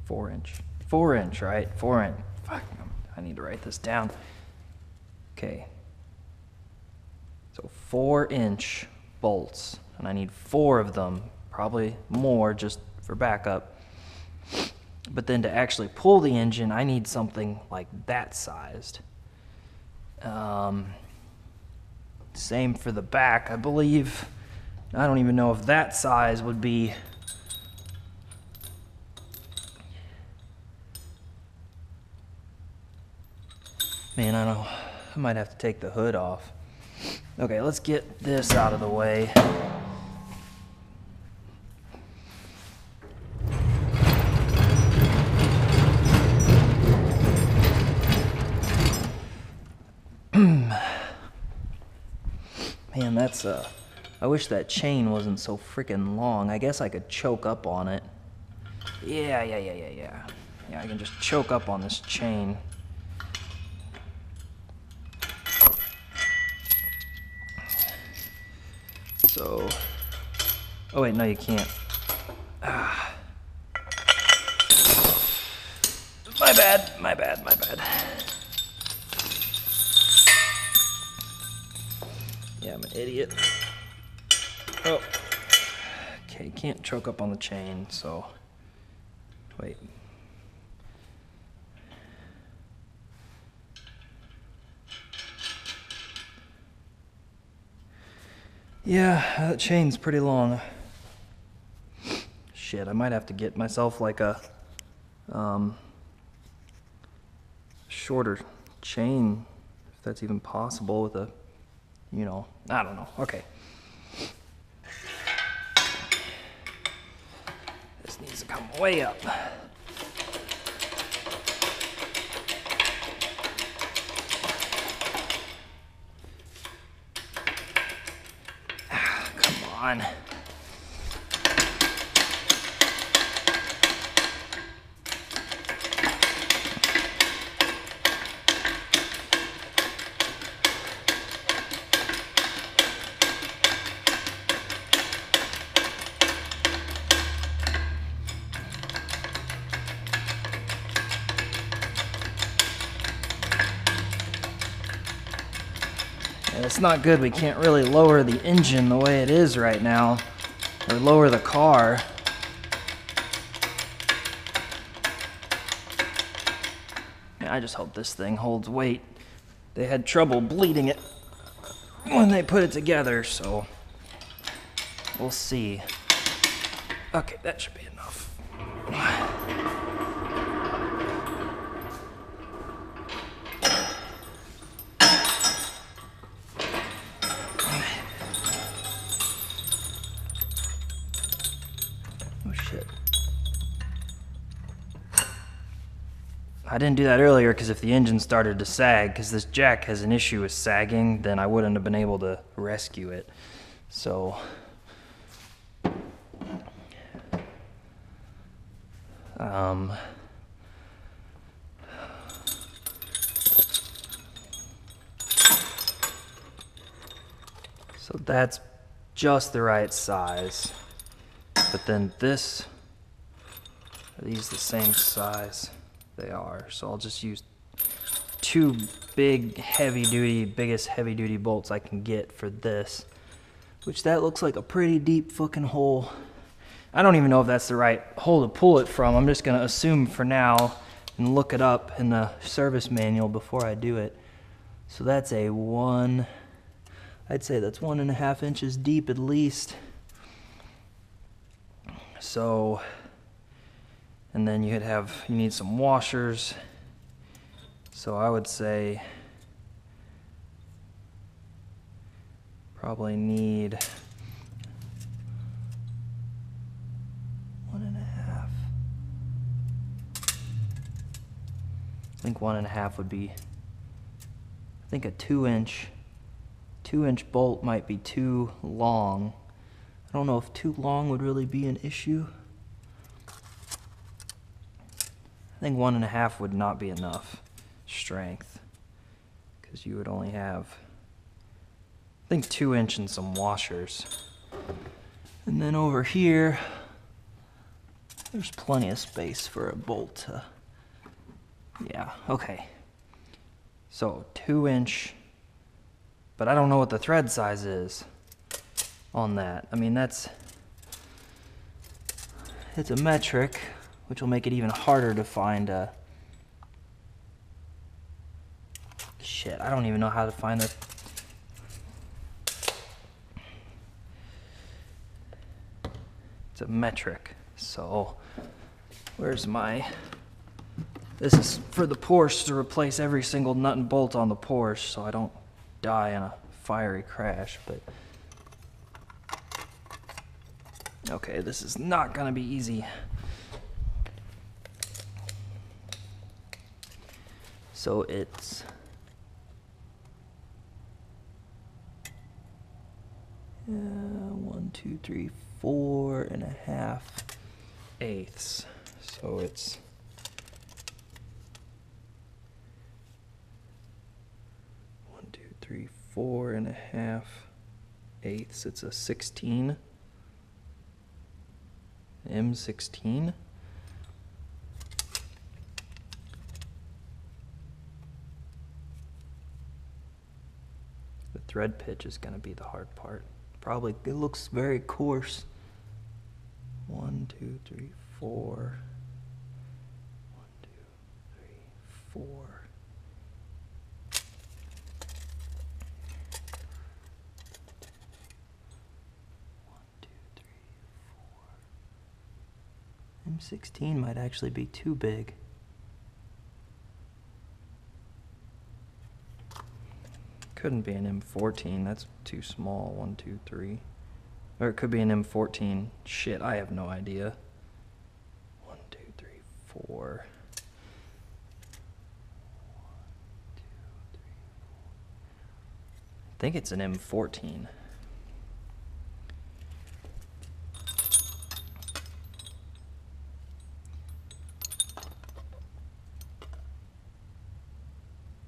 4 inch. 4 inch, right? 4 inch. Fuck, I need to write this down. Okay. So 4 inch bolts, and I need 4 of them, probably more just for backup. But then to actually pull the engine, I need something like that sized. Same for the back, I believe. I don't even know if that size would be. Man, I don't know. I might have to take the hood off. Okay, let's get this out of the way. Man, that's I wish that chain wasn't so freaking long. I guess I could choke up on it. Yeah. Yeah, I can just choke up on this chain. So, oh wait, no you can't. My bad. Yeah, I'm an idiot. Oh, okay, can't choke up on the chain, so, wait. Yeah, that chain's pretty long. Shit, I might have to get myself like a shorter chain, if that's even possible with a, you know, I don't know. Okay. This needs to come way up. Come on. It's not good. We can't really lower the engine the way it is right now, or lower the car. I just hope this thing holds weight. They had trouble bleeding it when they put it together, so we'll see. Okay, that should be enough. Oh shit. I didn't do that earlier because if the engine started to sag, because this jack has an issue with sagging, then I wouldn't have been able to rescue it. So, so that's just the right size. But then this, are these the same size? They are. So I'll just use two big biggest heavy duty bolts I can get for this. Which that looks like a pretty deep fucking hole. I don't even know if that's the right hole to pull it from. I'm just gonna assume for now and look it up in the service manual before I do it. So that's a I'd say that's 1.5 inches deep at least. So, and then you need some washers. So I would say probably need 1.5. I think 1.5 would be, I think a 2-inch bolt might be too long. I don't know if too long would really be an issue. I think 1.5 would not be enough strength because you would only have, I think 2-inch and some washers. And then over here, there's plenty of space for a bolt to, yeah, okay. So 2-inch, but I don't know what the thread size is on that. I mean, it's a metric, which will make it even harder to find a, shit, I don't even know how to find it. It's a metric, so where's this is for the Porsche to replace every single nut and bolt on the Porsche so I don't die in a fiery crash, but okay, this is not gonna be easy. So it's 1, 2, 3, 4.5 eighths. So it's 1, 2, 3, 4.5 eighths. It's a 16. M16. The thread pitch is going to be the hard part. Probably, it looks very coarse. 1, 2, 3, 4. 1, 2, 3, 4. 1, 2, 3, 4. M16 might actually be too big. Couldn't be an M14, that's too small. 1, 2, 3. Or it could be an M14. Shit, I have no idea. 1, 2, 3, 4. 1, 2, 3, 4. I think it's an M14.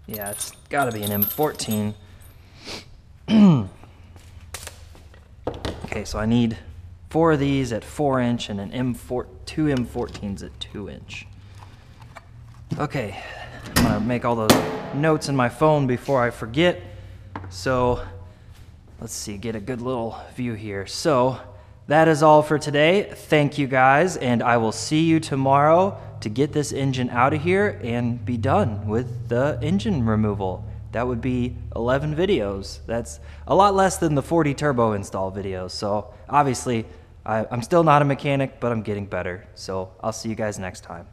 Yeah, it's gotta be an M14. Okay, so I need 4 of these at 4-inch and two M14s at 2-inch. Okay, I'm gonna make all those notes in my phone before I forget. So let's see, get a good little view here. So that is all for today. Thank you guys, and I will see you tomorrow to get this engine out of here and be done with the engine removal. that would be 11 videos. That's a lot less than the 40 turbo install videos. So obviously, I'm still not a mechanic, but I'm getting better. So I'll see you guys next time.